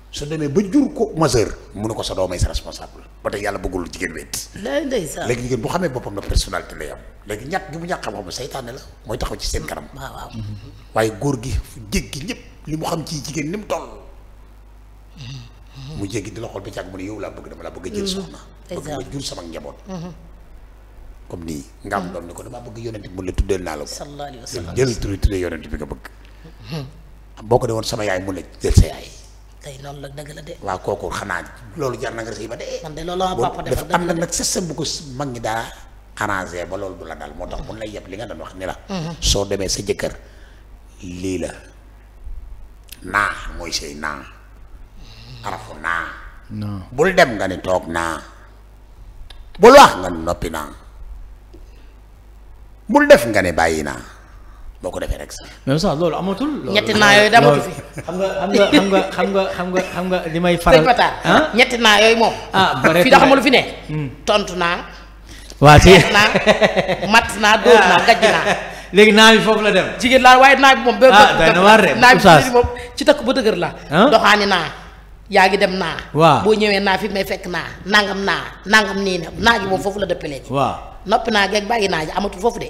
su demee ba jur ko majeur mu ne ko sa doomay sa responsable ba tey yàlla bëggul jigéen wet léegi jigéen bu xamee boppam na personnalité lay am léegi ñàkk gi mu ñàkk xam-xam saytaane la mooy taxaw ci seen kanam. waaw waaye góor gi jéggi ñëpp li mu xam ci jigéen ni mu toll. mu jéggi di la xool ba càgg mu ne yow laa bëgg dama laa bëgg a jël soxna. bëgg nga jur sama njaboot. comme nii nga am doom ni ko damaa bëgg yonent bi mu la tuddeel naa la ko. sallallahu alayhi wa sallam jël tuddee yonent bi nga bëgg. boo ko de woon sama yaay mu ne jël sa yaay. tey noonu la dëgg la de. waaw kooku xanaa loolu jar na nga sëy ba dee. man de loolu ma papa defal am na nag système bu ko mag ñi daa arrangé ba loolu du la dal moo tax mun lay yeb li nga doon wax ni la. soo demee sa jëkkër lii la naa mooy sëy naa arafu naa. non bul dem nga ni toog naa bul wax nga ni noppi naa bul def nga ni bàyyi naa boo ko defee rek sax. mais sax loolu amatul. ñetti naa yooyu damatu fi. xam nga li may faral. sëñ Pataar ñetti naa yooyu moom. fii da xamul fi ne. tontu naa. waa ci xeex naa matt naa dóor naa gajj naa. léegi naa bi foofu la dem. jigéen laa waaye naa bi moom. doy na waar de naa bi moom ci takk ba dëgër la. doxaani naa. yaa ngi dem naa. waaw boo ñëwee naa fi may fekk naa nangam nii ne naa gi moom foofu la dëppee léegi. waaw noppi naa geeg bàyyi naa ji amatul foofu de.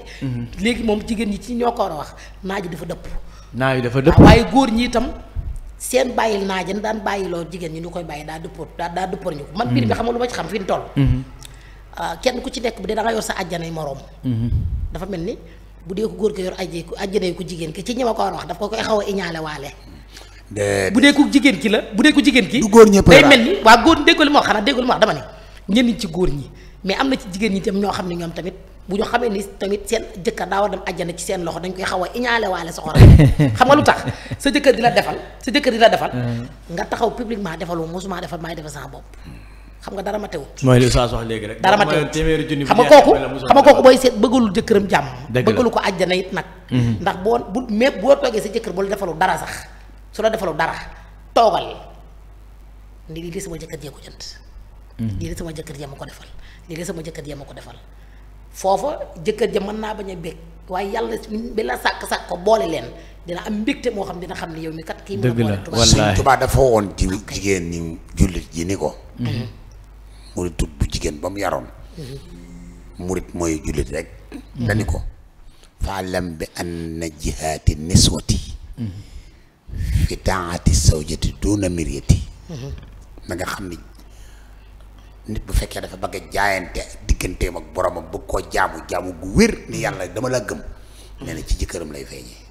léegi moom jigéen ñi ci ñoo ko war a wax naa ji dafa dëpp. naa yi dafa dëpp waaye góor ñi itam seen bàyyil naa ji daan bàyyiloo jigéen ñi ñu koy bàyyi daa dëppor ñu ko. man mbir bi xam nga lu ma ci xam fi ñu toll. kenn ku ci nekk bu dee da nga yor sa àjjanay moroom. dafa mel ni bu dee ko góor ko yor àjjanay ko jigéen ki ci ñi ma ko war a wax daf ko koy xaw a iñaale waale. bu dee ko jigéen ki la bu dee ko jigéen ki. du góor ñëpp day mel ni waa góor déggoo li ma wax xanaa déggoo li ma wax dama ne ñenn ci góor ñi mais am na ci jigéen ñi tam ñoo xam ne ñoom tamit bu ñu xamee ni tamit seen jëkkër daa war dem àjjana ci seen loxo dañ koy xaw a iñaale waale soxora xam nga lu tax sa jëkkër di la defal nga taxaw publiquement defaloo mosuma defal maay defal sama bopp xam nga dara ma tewut mooy li saa wax léegi rek dara ma tewut xam nga kooku booy seet bëggalul jëkkëram jàmm bëggalu ko àjjana it nag ndax boo toogee sa jëkkër boo la defalu dara sax su la defalu dara toogal ni lii sama jëkkër jee ko jënd lii sama jëkkër jee ma ko defal lii sama jëkkër jee ma ko defal foofa jëkkër ja mën naa bañ a bég waaye yàlla bi la sàkk ko boole leen dina am mbégte moo xam dina xam ne yow mi kat kii dëgg la Sëñ Tuubaa dafa woon ci jigéen ñi jullit ji ni ko murit tut bu jigéen ba mu yaroon murit mooy jullit rek dani ko faalam bi anna jihaati niswati fi taati sawjati duna miryati na nga xam ni nit bu fekkee dafa bëgg a jaayante digganteem ak boromam bëgg koo jaamu gu wér ni yàlla dama la gëm nee na ci jëkkëram lay feeñee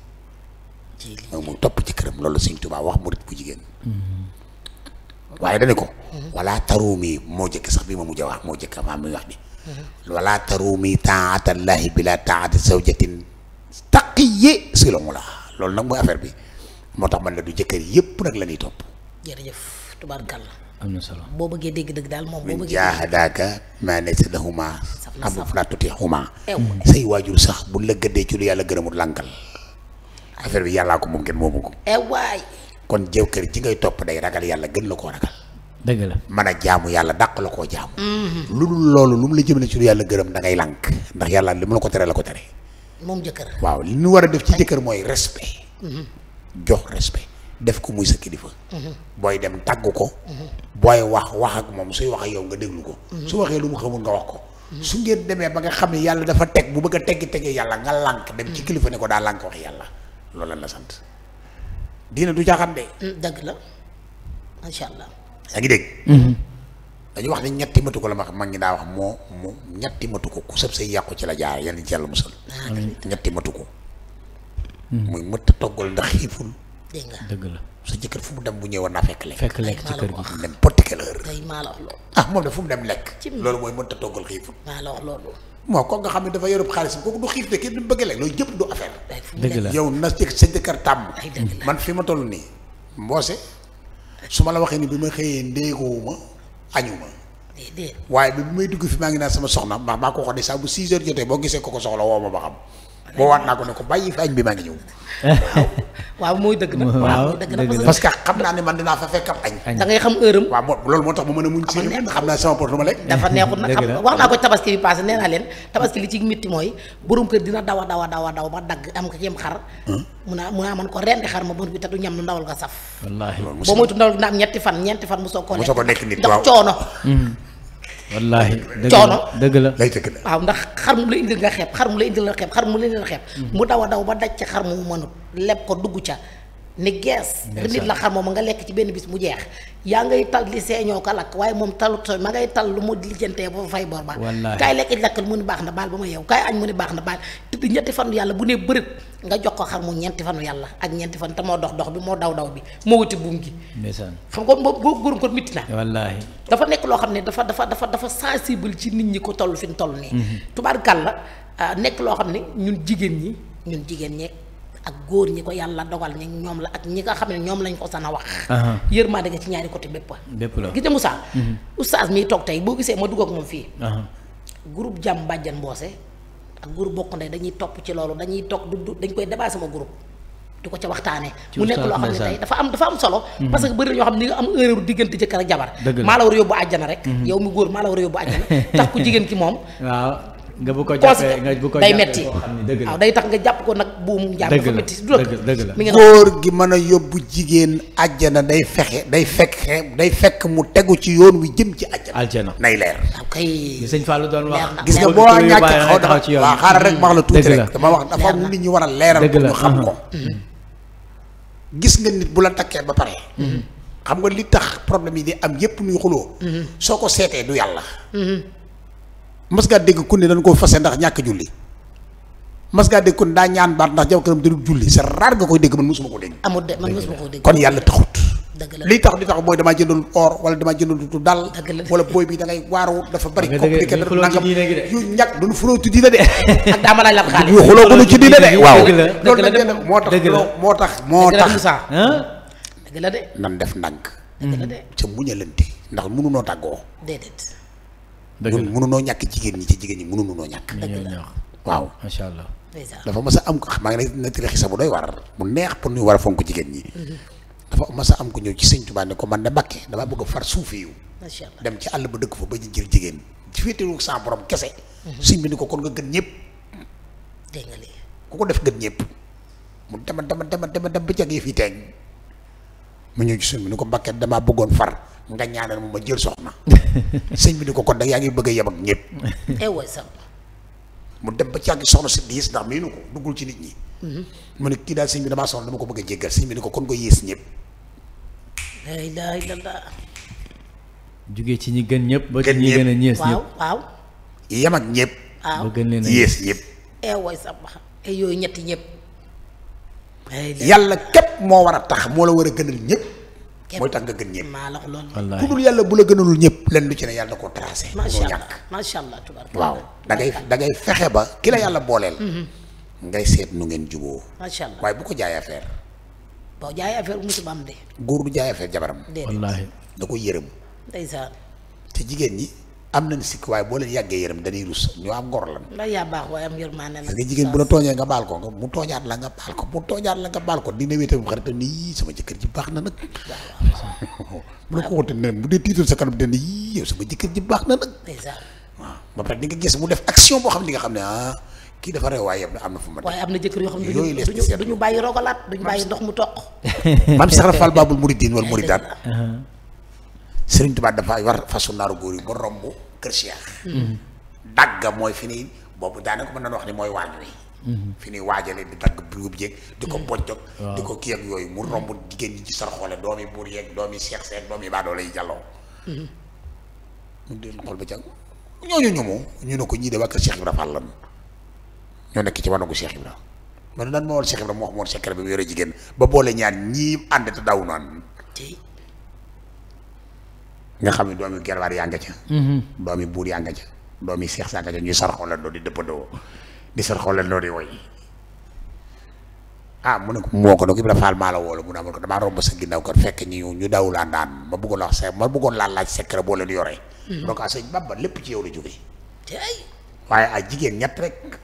mooy mu topp jëkkëram loolu Sëñ Tuubaa wax murit bu jigéen waaye dani ko wala tarumi moo jëkk sax bi ma mujj a wax moo jëkk avant muy wax ni wala tarumi taatallahi bila taati zawjatin taqiyye si lomu la loolu nag mooy affaire bi moo tax man la du jëkkër yépp nag la ñuy topp jërëjëf tubaarkàlla am na solo boo bëggee dégg dëgg daal moom boo bëggee jaahadaaka maa laysa lahumaa am falaa tutiihumaa say waajur sax bu la gëddee ci lu yàlla gërëmul lànkal affaire bi yàllaa ko moom kenn moomu ko waay kon jëkkër ji ngay topp day ragal yàlla gën la koo ragal dëgg la mën a jaamu yàlla dàq la koo jaamu lu dul loolu lu mu la jëmale ci lu yàlla gërëm da ngay lànk ndax yàlla li mu la ko tere la ko tere moom jëkkër waaw li ñu war a def ci jëkkër mooy respect jox respect def ko muy sa kilifa booy dem tàgg ko booy wax ak moom suy wax ak yow nga déglu ko su waxee lu mu xamul nga wax ko su ngeen demee ba nga xam ne yàlla dafa teg bu bëgg a teggi yàlla nga lànk dem ci kilifa ne ko daa lànk wax yàlla loolu lan la sant diina du caaxaan de dëgg la macha allah yaa ngi dégg dañu wax ne ñetti matu ko la mag ñi daa wax moo ñetti matu ko ku sëb say yàqu ci la jaar yàlla ci yàlla musal ñetti matu ko muy mëtt toggal ndax xiiful dégg nga dëgg la sa jëkkër fu mu dem bu ñëwoon naa fekk lekk ci kër gi n'importe quelle heure tey maa la wax loolu moom de fu mu dem lekk loolu mooy mënta toggal xiiful maa la wax loolu moo ko nga xam ne dafa yorub xaalis bi kooku du xiif de kenn du bëgg lekk loolu jëpp du affaire dëgg la yow na sa jëkkër tàmm man fi ma toll nii mboose su ma la waxee ni bi ma xëyee ndéegoowuma añuma waaye bi may dugg fi maa ngi naan sama soxna ndax maa ko waxoon ne saa bu 6 heures jotee boo gisee ko soxla woo ma ba xam boo waat naa ko ne ko bàyyi fi añ bi maa ngi ñëw waaw mooy dëgg nag waaw dëgg nag parce que xam naa ne man dinaa fa fekk am añ da ngay xam heure am waaw loolu moo tax ma mën a muñ ci xam naa sama porte ma lekk dafa neexut nag xam wax naa ko tabaski bi passé nee naa leen tabaski li ci mitti mooy borom kër dina daw ba dagg am ko yem xar mun naa man ko rendi xar ma bon bi te du ñam lu ndawal nga saf wallaahi boo moytu ndawal dina am ñeenti fan mu soog ko nekk nit ndax coono wallaahi coono dëgg la lay dëgg la waaw ndax xar mu la indil nga xeeb xar mu la indil nga xeeb xar mu la indil nga xeeb mu daw ba daj ci xar mu mënut leb ko dugg ca ni gees nit la xar moom nga lekk ci benn bis mu jeex yaa ngay tal li seeñoo ko lakk waaye moom talut ma ngay tal lu mu lijjantee ba fay bor ba kaay lekk lakkal mu ni baax na baal ba ma yeew kaay añ mu ni baax na baal tudd ñetti fan yàlla bu ne bërët nga jox ko xar mu ñeenti fanu yàlla ak ñeenti fan te moo dox bi moo daw bi moo wuti buum gi. ndeysaan xam nga boo góor ko mitti na. wallaahi dafa nekk loo xam ne dafa sensible ci nit ñi ko toll fi ñu toll nii. tubaarkàlla nekk loo xam ne ñun jigéen ñi ak góor ñi ko yàlla dogal ñi ñoom la ak ñi nga xam ne ñoom lañ ko sana wax. yërmande nga ci ñaari côté bépp la gis nga Moussa. oustaz miy toog tey boo gisee ma dugg ak moom fii. groupe jàmm bàjjan mboose ak groupe bokk ndey dañuy topp ci loolu dañuy toog dañ koy débat sama groupe di ko ca waxtaanee. mu nekk loo xam ne tey dafa am solo. parce que bëri na ñoo xam ne ni nga am erreur diggante jëkkër ak jabar. maa la war a yóbbu àjjana rek. yow mi góor maa la war a yóbbu àjjana tax ku jigéen ki moom. waaw nga bu ko jàppee day metti waaw day tax nga jàpp ko nag buumu jàpp dafa metti du dëgg la mi ngi góor gi mën a yóbbu jigéen àjjana day fekk mu tegu ci yoon wi jëm ci àjjana nay leer. kay sëñ Fallou doon wax gis nga boo ñàkkee xaw dafa waaw xaaral rek ma wax la tuuti rek dama wax dafa am nit ñi war a leeral ko ñu xam ko. gis nga nit bu la takkee ba pare. xam nga li tax problème yi di am yépp nuy xuloo soo ko seetee du yàlla. mas ngaa dégg ku ne dañ koo fase ndax ñàkk julli mas ngaa dégg ku ne daa ñaan baat ndax jaw këram dadul julli c'est rare nga koy dégg man mosuma ko dégg. amul de man mosuma ko dégg. kon yàlla taxut. dëgg la li tax mooy damaa jëndul or wala damaa jëndul tu dal. wala booy bi da ngay waaru dafa bari. compliqué da nangam yu ñàkk duñu fulootu diina de. ak daa ma laaj la xaalis. yu xuloo ko ci diina de. waaw dëgg la moo tax. dëgg la de. nan def ndànk. dëgg la de. ca muñalante ndax mënunoo tàggoo. déedéet. ñun mënunoo ñàkk jigéen ñi ci jigéen ñi mënunoo ñàkk. dëgg la waaw macha allah. dafa mas a am maa ngi ne nettali xisa bu doy war mu neex pour ñu war a fonk jigéen ñi. dafa mas a am ko ñëw ci sëñ Tuubaa ne ko man de Mbàkke damaa bëgg a far suufi yu macha allah dem ci àll ba dëkk fa ba ñu jël jigéen ci féetewu sa borom kese. sëñ bi ni ko kon nga gën ñëpp. dégg nga lii ku ko def gën ñëpp mu dem ba jag yi fii teeñ mu ñëw ci sëñ bi ni ko Mbàkke damaa bëggoon far nga ñaanal ma jël soxna. sëñ bi ni ko kon da yaa ngi bëgg a yem ak ñëpp. mu dem ba càggi soxna si diis ndax miinu ko duggul ci nit ñi. mu ne kii daal sëñ bi damaa soxla dama ko bëgg a jéggal sëñ bi ni ko kon nga yées ñëpp. la ilaha illallah. jugee ci ñi gën ñëpp. ba ci ñi gën a ñees ñëpp waaw. yem ak ñëpp. waaw ba gën leen a yées ñëpp. way sama yooyu ñetti ñëpp. yàlla képp moo war a tax moo la war a gënal ñëpp. mooy tax nga gën ñëpp. maa la wax loolu. wallaahi ku dul yàlla bu la gënalul ñëpp lenn lu ci ne yàlla da koo tracé. macha allah tubaarkalla. waaw da ngay fexe ba ki la yàlla booleel. ngay seet nu ngeen juboo. macha allah waaye bu ko jaay affaire. boo jaay affaire musiba am de. góor du jaay affaire jabaram. wallaahi da ko yërëm. ndeysaan. te jigéen ñi am nañ sikk waaye boo leen yàggee yërëm dañuy rus ñu am gor lan. ndax yaa baax waaye am yërmande nag. nga jigéen bu la tooñee nga baal ko mu tooñaat la nga baal ko mu tooñaat la nga baal ko dina wéetam xaritam ni yii sama jëkkër ji baax na nag. bu la ko waxee ne bu dee tiital sa kanam dina yii yow sama jëkkër ji baax na nag. ndeysaan. waaw ba pare di nga gis mu def action boo xam ne di nga xam ne kii dafa réew waaye am na fu ma. waaye am na jëkkër yoo xam ne duñu bàyyi rogalaat duñu bàyyi ndox mu toq. maam Saxra Fall Babul Mouridine wal Mouridaat. Sëriñ Tuubaa dafa war façon naaru góor yi ba romb kër Cheikh. dagga mooy fi nii boobu daanaka mën nañu wax ni mooy waañ wi. fi nii waajale di dagg buub jeeg di ko bojjog di ko kii ak yooyu mu romb jigéen ñi ci sar xoole doomi buur yeeg doomi Cheikh Seck doomi baadoo lay jàlloo. mu del xool ba jàng ñooñu ñoom ñu ne ko ñii de waa kër Cheikh Ibra Fall lan ñoo nekk ci wanagu Cheikh Ibra man nan ma war Cheikh Ibra moo xam woon secret bi mu yore jigéen ba boole ñaar ñii ànd te daw naan nga xam ne doomi gerwaar yaa nga ca doomi buur yaa nga ca doomi seex saa nga ca ñuy sar xoolandoo di dëppandoo di sar xoolandoo di woy mu ne ko moo ko Ibra Fall maa la woola mu ne amal ko damaa romb sa ginnaaw kër fekk ñu daw laa naan ma bëggoon wax ma bëggoon laa laaj secret boo leen yore donc sëñ Bamba lépp ci yow la jógee waaye ay jigéen ñett rek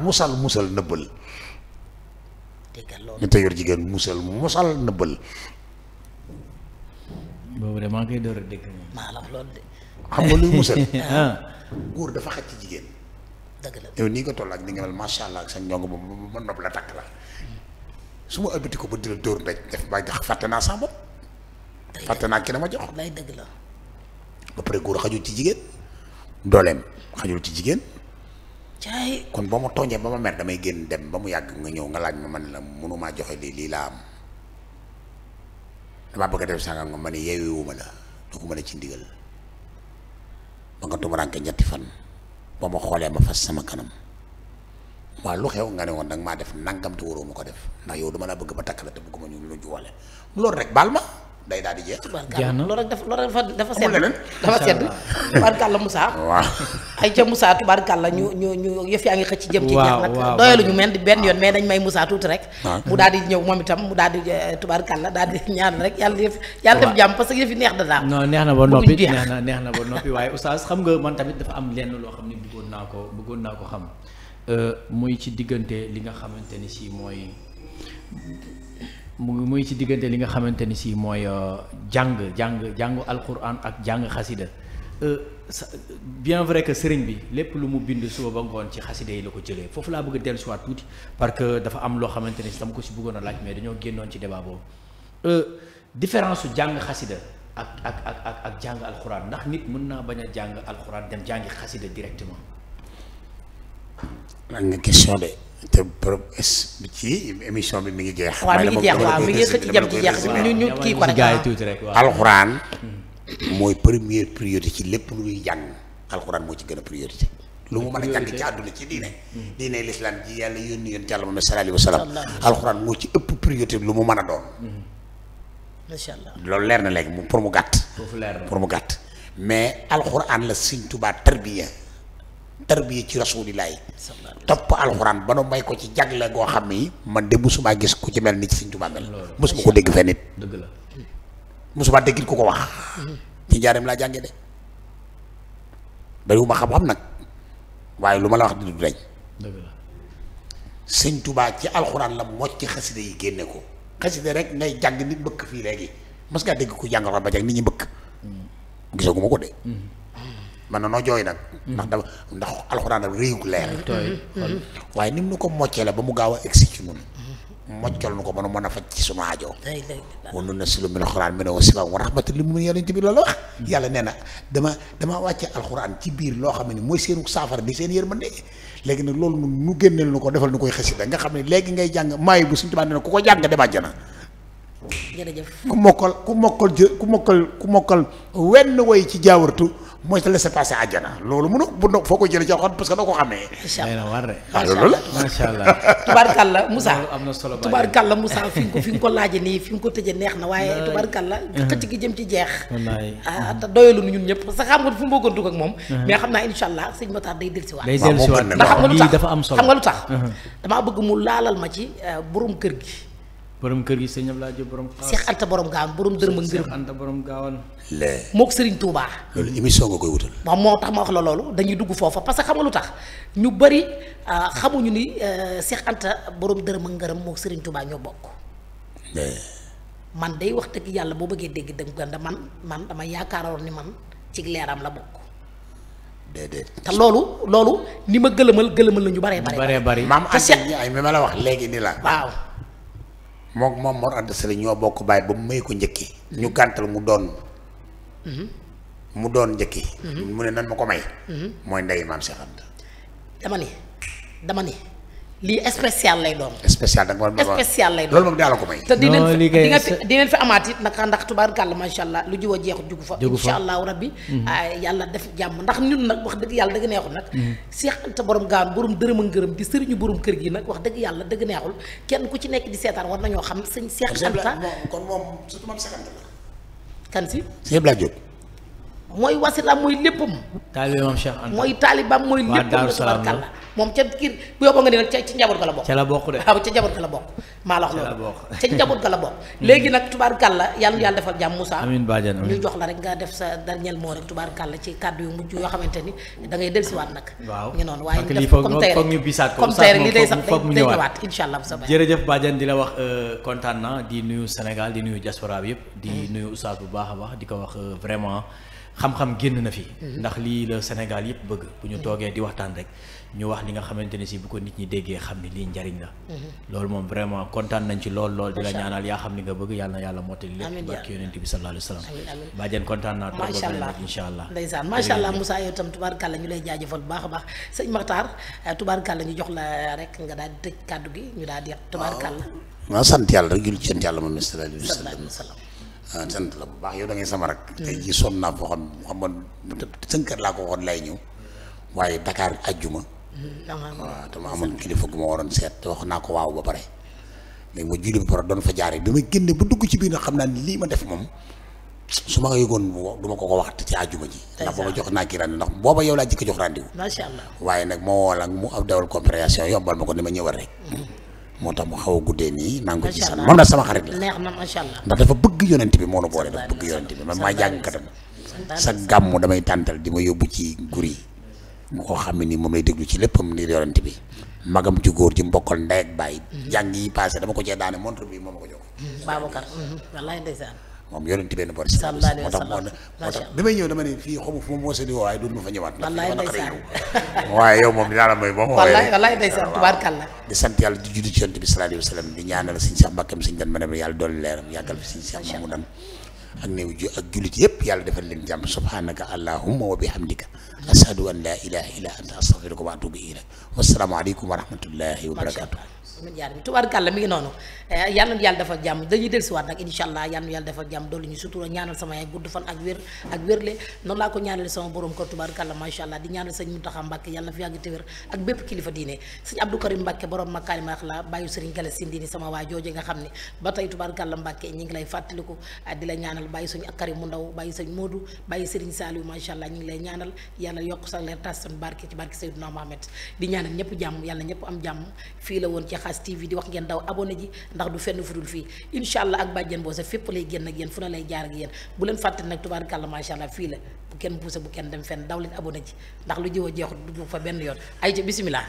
musal nëbbal ñu te yor jigéen musal nëbbal boobu de maa ngi koy door a dégg moom. maa la wax loolu de. xam nga luy musal. góor dafa xaj ci jigéen. dëgg la yow nii nga toll ak ni nga mel macha allah ak sa ñoŋ ba ma nopp la takk la su ma ëbbati ko ba di la dóor ndaj def ba fàtte naa sama bopp. fàtte naa ki ma jox. lay dëgg la. ba pare góor xajul ci jigéen dooleem xajul ci jigéen. caay kon boo ma tooñee ba ma mer damay génn dem ba mu yàgg nga ñëw nga laaj ma man la mënumaa joxe lii laa am. damaa bëgg a def sàngam nga ma ne yeewewuma la duguma la ci ndigal ba nga tumuraanke ñetti fan ba ma xoolee ma fas sama kanam waaw lu xew nga ne woon nag maa def nangam te waroo ma ko def ndax yow dama la bëgg ba takk la te bëgguma ñu lu juwale loolu rek baal ma day daal di jeex. jeex na loolu rek dafa sedd dafa sedd tubaarkàlla Moussa. waaw ay ca Moussa tubaarkàlla ñu yëf yaa ngi xëcc jëm ci jeex nag waaw doyaluñu men di benn yoon mais dañ may Moussa tuuti rek mu daal di ñëw moom itam mu daal di tubaarkàlla daal di ñaan rek yàlla def jàmm parce que yëf yi neex da daal non neex na ba noppi neex na ba noppi waaye oustaz xam nga man tamit dafa am lenn loo xam ne bëggoon naa ko xam muy ci diggante li nga xamante ni si mooy muy ci diggante li nga xamante ni si mooy jàngu alquran ak jàng xasida bien vrai que sëriñ bi lépp lu mu bind suba ba ngoon ci xasida yi la ko jëlee foofu laa bëgg a dellu si waat tuuti parce que dafa am loo xamante ni si dama ko si bëggoon a laaj mais dañoo génnoon ci débat boobu différence su jàng xasida ak jàng alquran ndax nit mën naa bañ a jàng alquran dem jàngi xasida directement. lan nga question de te ci émission bi mi ngi jeex. waaw mi ngi jeex waaw mi ngi xëcc jëm ci jeex ñu kii ko rek tuuti rek waaw. alxuraan mooy première priorité ci lépp lu ñuy jàng alxuraan moo ci gën a priorité. lu mu mën a jàng ci àdduna ci diine l'islam ji yàlla yónni yoon ci Yàlla Muhammad sallallahu alayhi wa sallam alxuraan moo ci ëpp priorité lu mu mën a doon. macha allah loolu leer na léegi pour mu gàtt. foofu leer na pour mu gàtt mais alxuraan la Sëñ Tuubaa tarbiya ci rasulillahi topp alxuraan ba nu may ko ci jagle goo xam ni man de musuma gis ku ci mel ni ci Sëñ Tuubaa mel musuma ko dégg fenn nit dëgg la musuma dégg ku ko wax ci njaareem laa jànge de bariwuma xam-xam nag waaye lu ma la wax di du dañ dëgg la Sëñ Tuubaa ci alxuraan la mocc xasida yi génne ko xasida rek ngay jàng nit mbëkk fii léegi mas ngaa dégg ku jàng alxuraan ba jag nit ñi mbëkk gisaguma ko de man na noo jooy nag ndax alxuraan ak réew leer waaye ni mu nu ko moccee la ba mu gaaw a egsi ci ñun moccal nu ko ba nu mën a faj ci sunu aajo wa nunazzilu mina alxuraan ma ne wa shifaa wa rahmatan lil mu'miniina yonent bi loolu wax yàlla nee na dama wàcce alxuraan ci biir loo xam ne mooy seenu saafara di seen yërmande léegi nag loolu nu génneel nu ko defal nu koy xasida nga xam ne léegi ngay jàng maayi bu Sëñ Tuubaa nee na ku ko jàng dem àjjana jërëjëf ku mokkal wenn way ci jaawartu mooy te laisser passer àjjana loolu mënu bu no foo ko jëlee ci alxuraan parce que doo ko xamee. incha allah war de. loolu la macha allah. tubaarkàlla Moussa am na solo tubaarkàlla Moussa fi nga ko laajee nii fi nga ko tëjee neex na waaye tubaarkàlla xëcc gi jëm ci jeex. wallaay te doyalu ñun ñëpp parce que xam nga fu mu bëggoon dugg ak moom. mais xam naa incha allah sëñ Matar day dellusiwaat. day dellusiwaat ndax xam nga lu tax dafa am solo xam nga lu tax. damaa bëgg mu laalal ma ci borom kër gi. borom kër gi sëñ Abdoulaye Diop borom. Cheikh Anta borom Gaawaan borom dërëm ak ngërëm. Cheikh Anta borom Gaawaan. mook Serigne Touba. loolu émission nga koy wutal. moom moo tax ma wax la loolu dañuy dugg foofa parce que xam nga lu tax ñu bari xamuñu ni Cheikh Anta borom dërëm ak ngërëm mook Serigne Touba ñoo bokk. man day wax dëgg yàlla boo bëggee dégg dëgg ganda man dama yaakaaroon ni man ci leeram la bokk. déedéet. te loolu ni ma gëlëmal na ñu baree bari. maam Anta Ndiaye mi ma la wax léegi ni la. waaw. moom Mor Anta Sali ñoo bokk bàyyi ba mu may ko njëkki ñu gàntal mu doon njëkki mu ne nan ma ko may mooy ndey maam Cheikh Anta dama ni lii spécial lay doon spécial da nga spécial lay doon loolu moom daa la ko may te dinañ fi amaat it nag ndax tubaarkàlla macha allah lu jiw a jeexut jugu fa insha allahu rabbi yàlla def jàmm ndax ñun nag wax dëgg yàlla dëgg neexul nag Cheikh Anta borom Gaawaan borom dërëm ak ngërëm di sëriñu borom kër gi nag wax dëgg yàlla dëgg neexul kenn ku ci nekk di seetaan war nañoo xam sëñ Cheikh Anta kon moom surtout maam Cheikh Anta la kan si sëñ Abdoulaye Diop mooy wasilaam mooy léppam taalibe maam Cheikh Anta mooy taalibaam mooy léppam la tubaarkàlla moom ca kii bu yóbboo nga ne nag ca njaboot ga la bokk. ca la bokk de. waaw ca njaboot ga la bokk. maa la wax loolu ca njaboot ga la bokk. léegi nag tubaarkàlla yàlla defal jàmm Moussa. amiin Badiane amiin ñu jox la rek nga def sa dernier mot rek tubaarkàlla ci kàddu yu mujj yoo xamante ni da ngay dellusiwaat nag. waaw ñu noonu waaye ñu def foog ñu bisaat ko comme tey rek li day sax day ñëwaat incha allah sa jërëjëf Badiane di la wax kontaan na di nuyu Sénégal di nuyu diaspora bi yëpp. di nuyu Oustaz bu baax a baax di ko wax vraiment xam-xam génn na fi. ndax lii la Sénégal yëpp bëgg bu ñu toogee di waxtaan rek ñu wax li nga xamante ne si bu ko nit ñi déggee xam ni lii njariñ la. loolu moom vraiment kontaan nañ ci lool di la ñaanal yaa xam ni nga bëgg yàlla na yàlla mottali lépp barki yonent bi sallallahu alayhi wa sallam. Badiane kontaan naa trop ba incha allah ndeysaan macha allah Moussa yow tam tubaarkàlla ñu lay jaajëfal bu baax a baax sëñ Makhtar tubaarkàlla ñu jox la rek nga daal di tëj kàddu gi ñu daal di tubaarkàlla. waaw sant yàlla rek julli ci sant yàlla moom sallallahu alayhi wa sallam sant la bu baax yow da ngay sama rak tey jii sonn naa foo xam nga sënkër laa ko waxoon lay ñëw waaye Dakar ajjuma waaw te ma amoon kilifa gu ma waroon seet te wax naa ko waaw ba pare léegi ma julli ba pare doon fa jaaree bi ma génne ba dugg ci biir nag xam naa ni lii ma def moom su ma ko yëgoon du ma ko wax ci àjjuma ji ndax booba jox naa kii rendez ndax booba yow laa jëkk jox rendez-vous macha allah waaye nag moo woo la mu ab dawal compréhension yombal ma ko ni ma ñëwal rek moo tax mu xaw a guddee nii maa ngi ko ci sant moom nag sama xarit la neex na macha allah ndax dafa bëgg yonent bi moo nu boole dafa bëgg yonent bi man maa jàng katam sa gàmmu damay tàntal di ma yóbbu ci gur yi mu ko xam ne nii moom lay déglu ci léppam ngir yonent bi magam ju góor ji mbokkal ndey ak bàyyi jàng yi passé dama ko cee daane montre bi moom ma ko jox Babacar wallaay ndeysaan moom yonent benn bor moo tax bi may ñëw dama ne fii xamu fu ma mos a di woo waaye dootuma fa ñëwaat wallaay ndeysaan waaye yow moom dinaa la may boo ma wallaay ndeysaan tubaarkàlla di sant yàlla di julli ci yonent bi sallallahu alayhi wa sallam di ñaanal sëñ Cheikh Mbàkke sëñ Dan ma ne yàlla dolli leeram yàggal fi sëñ Cheikh moomu dan ak néew ji ak jullit yëpp yàlla defal leen jàmm subhanaka allahumma wa bihamdika ashhadu an la ilaha illa anta astaghfiruka wa atubu ilayk wassalaamu aleykum wa rahmatullahi wa barakatuh min jaar bi tubaarkàlla mi ngi noonu yàlla na yàlla defal jàmm dañuy dellusiwaat nag incha allah yàlla na yàlla defal jàmm doolu ñu sutura ñaanal sama yaay gudd fan ak wér ak wérle noonu laa ko ñaanale sama borom kër tubaarkàlla macha allah di ñaanal sëñ Muntaxa Mbàkke yàlla na fi yàgg te wér ak bépp kilifa diine sëñ Abdou Karim Mbàkke borom Makaarimul Axlaaq bàyyi sëriñ Gala Sindini sama waa jooje nga xam ne ba tey tubaarkàlla Mbàkke ñi ngi lay fàttaliku di la ñaanal bàyyi sëñ Karim mu ndaw bàyyi sëñ Modou bàyyi sëriñ Saliou macha allah ñi ngi lay ñaanal yàlla yokk sa leer tas seen barke ci barke Seydina Mohamed di ñaanal ñëpp jàmm yàlla ñëpp am jàmm fii la woon ci Khass TV di wax ngeen daw abonné ji ndax du fenn fudul fii incha allah ak bàjjen boo sa fépp lay génn ak yéen fu na lay jaar ak yéen bu leen fàtte nag tubaarkàlla macha allah fii la bu kenn poussé bu kenn dem fenn daw leen abonné ji ndax lu jiw a jeexut dugg fa benn yoon ay ca bisimilah.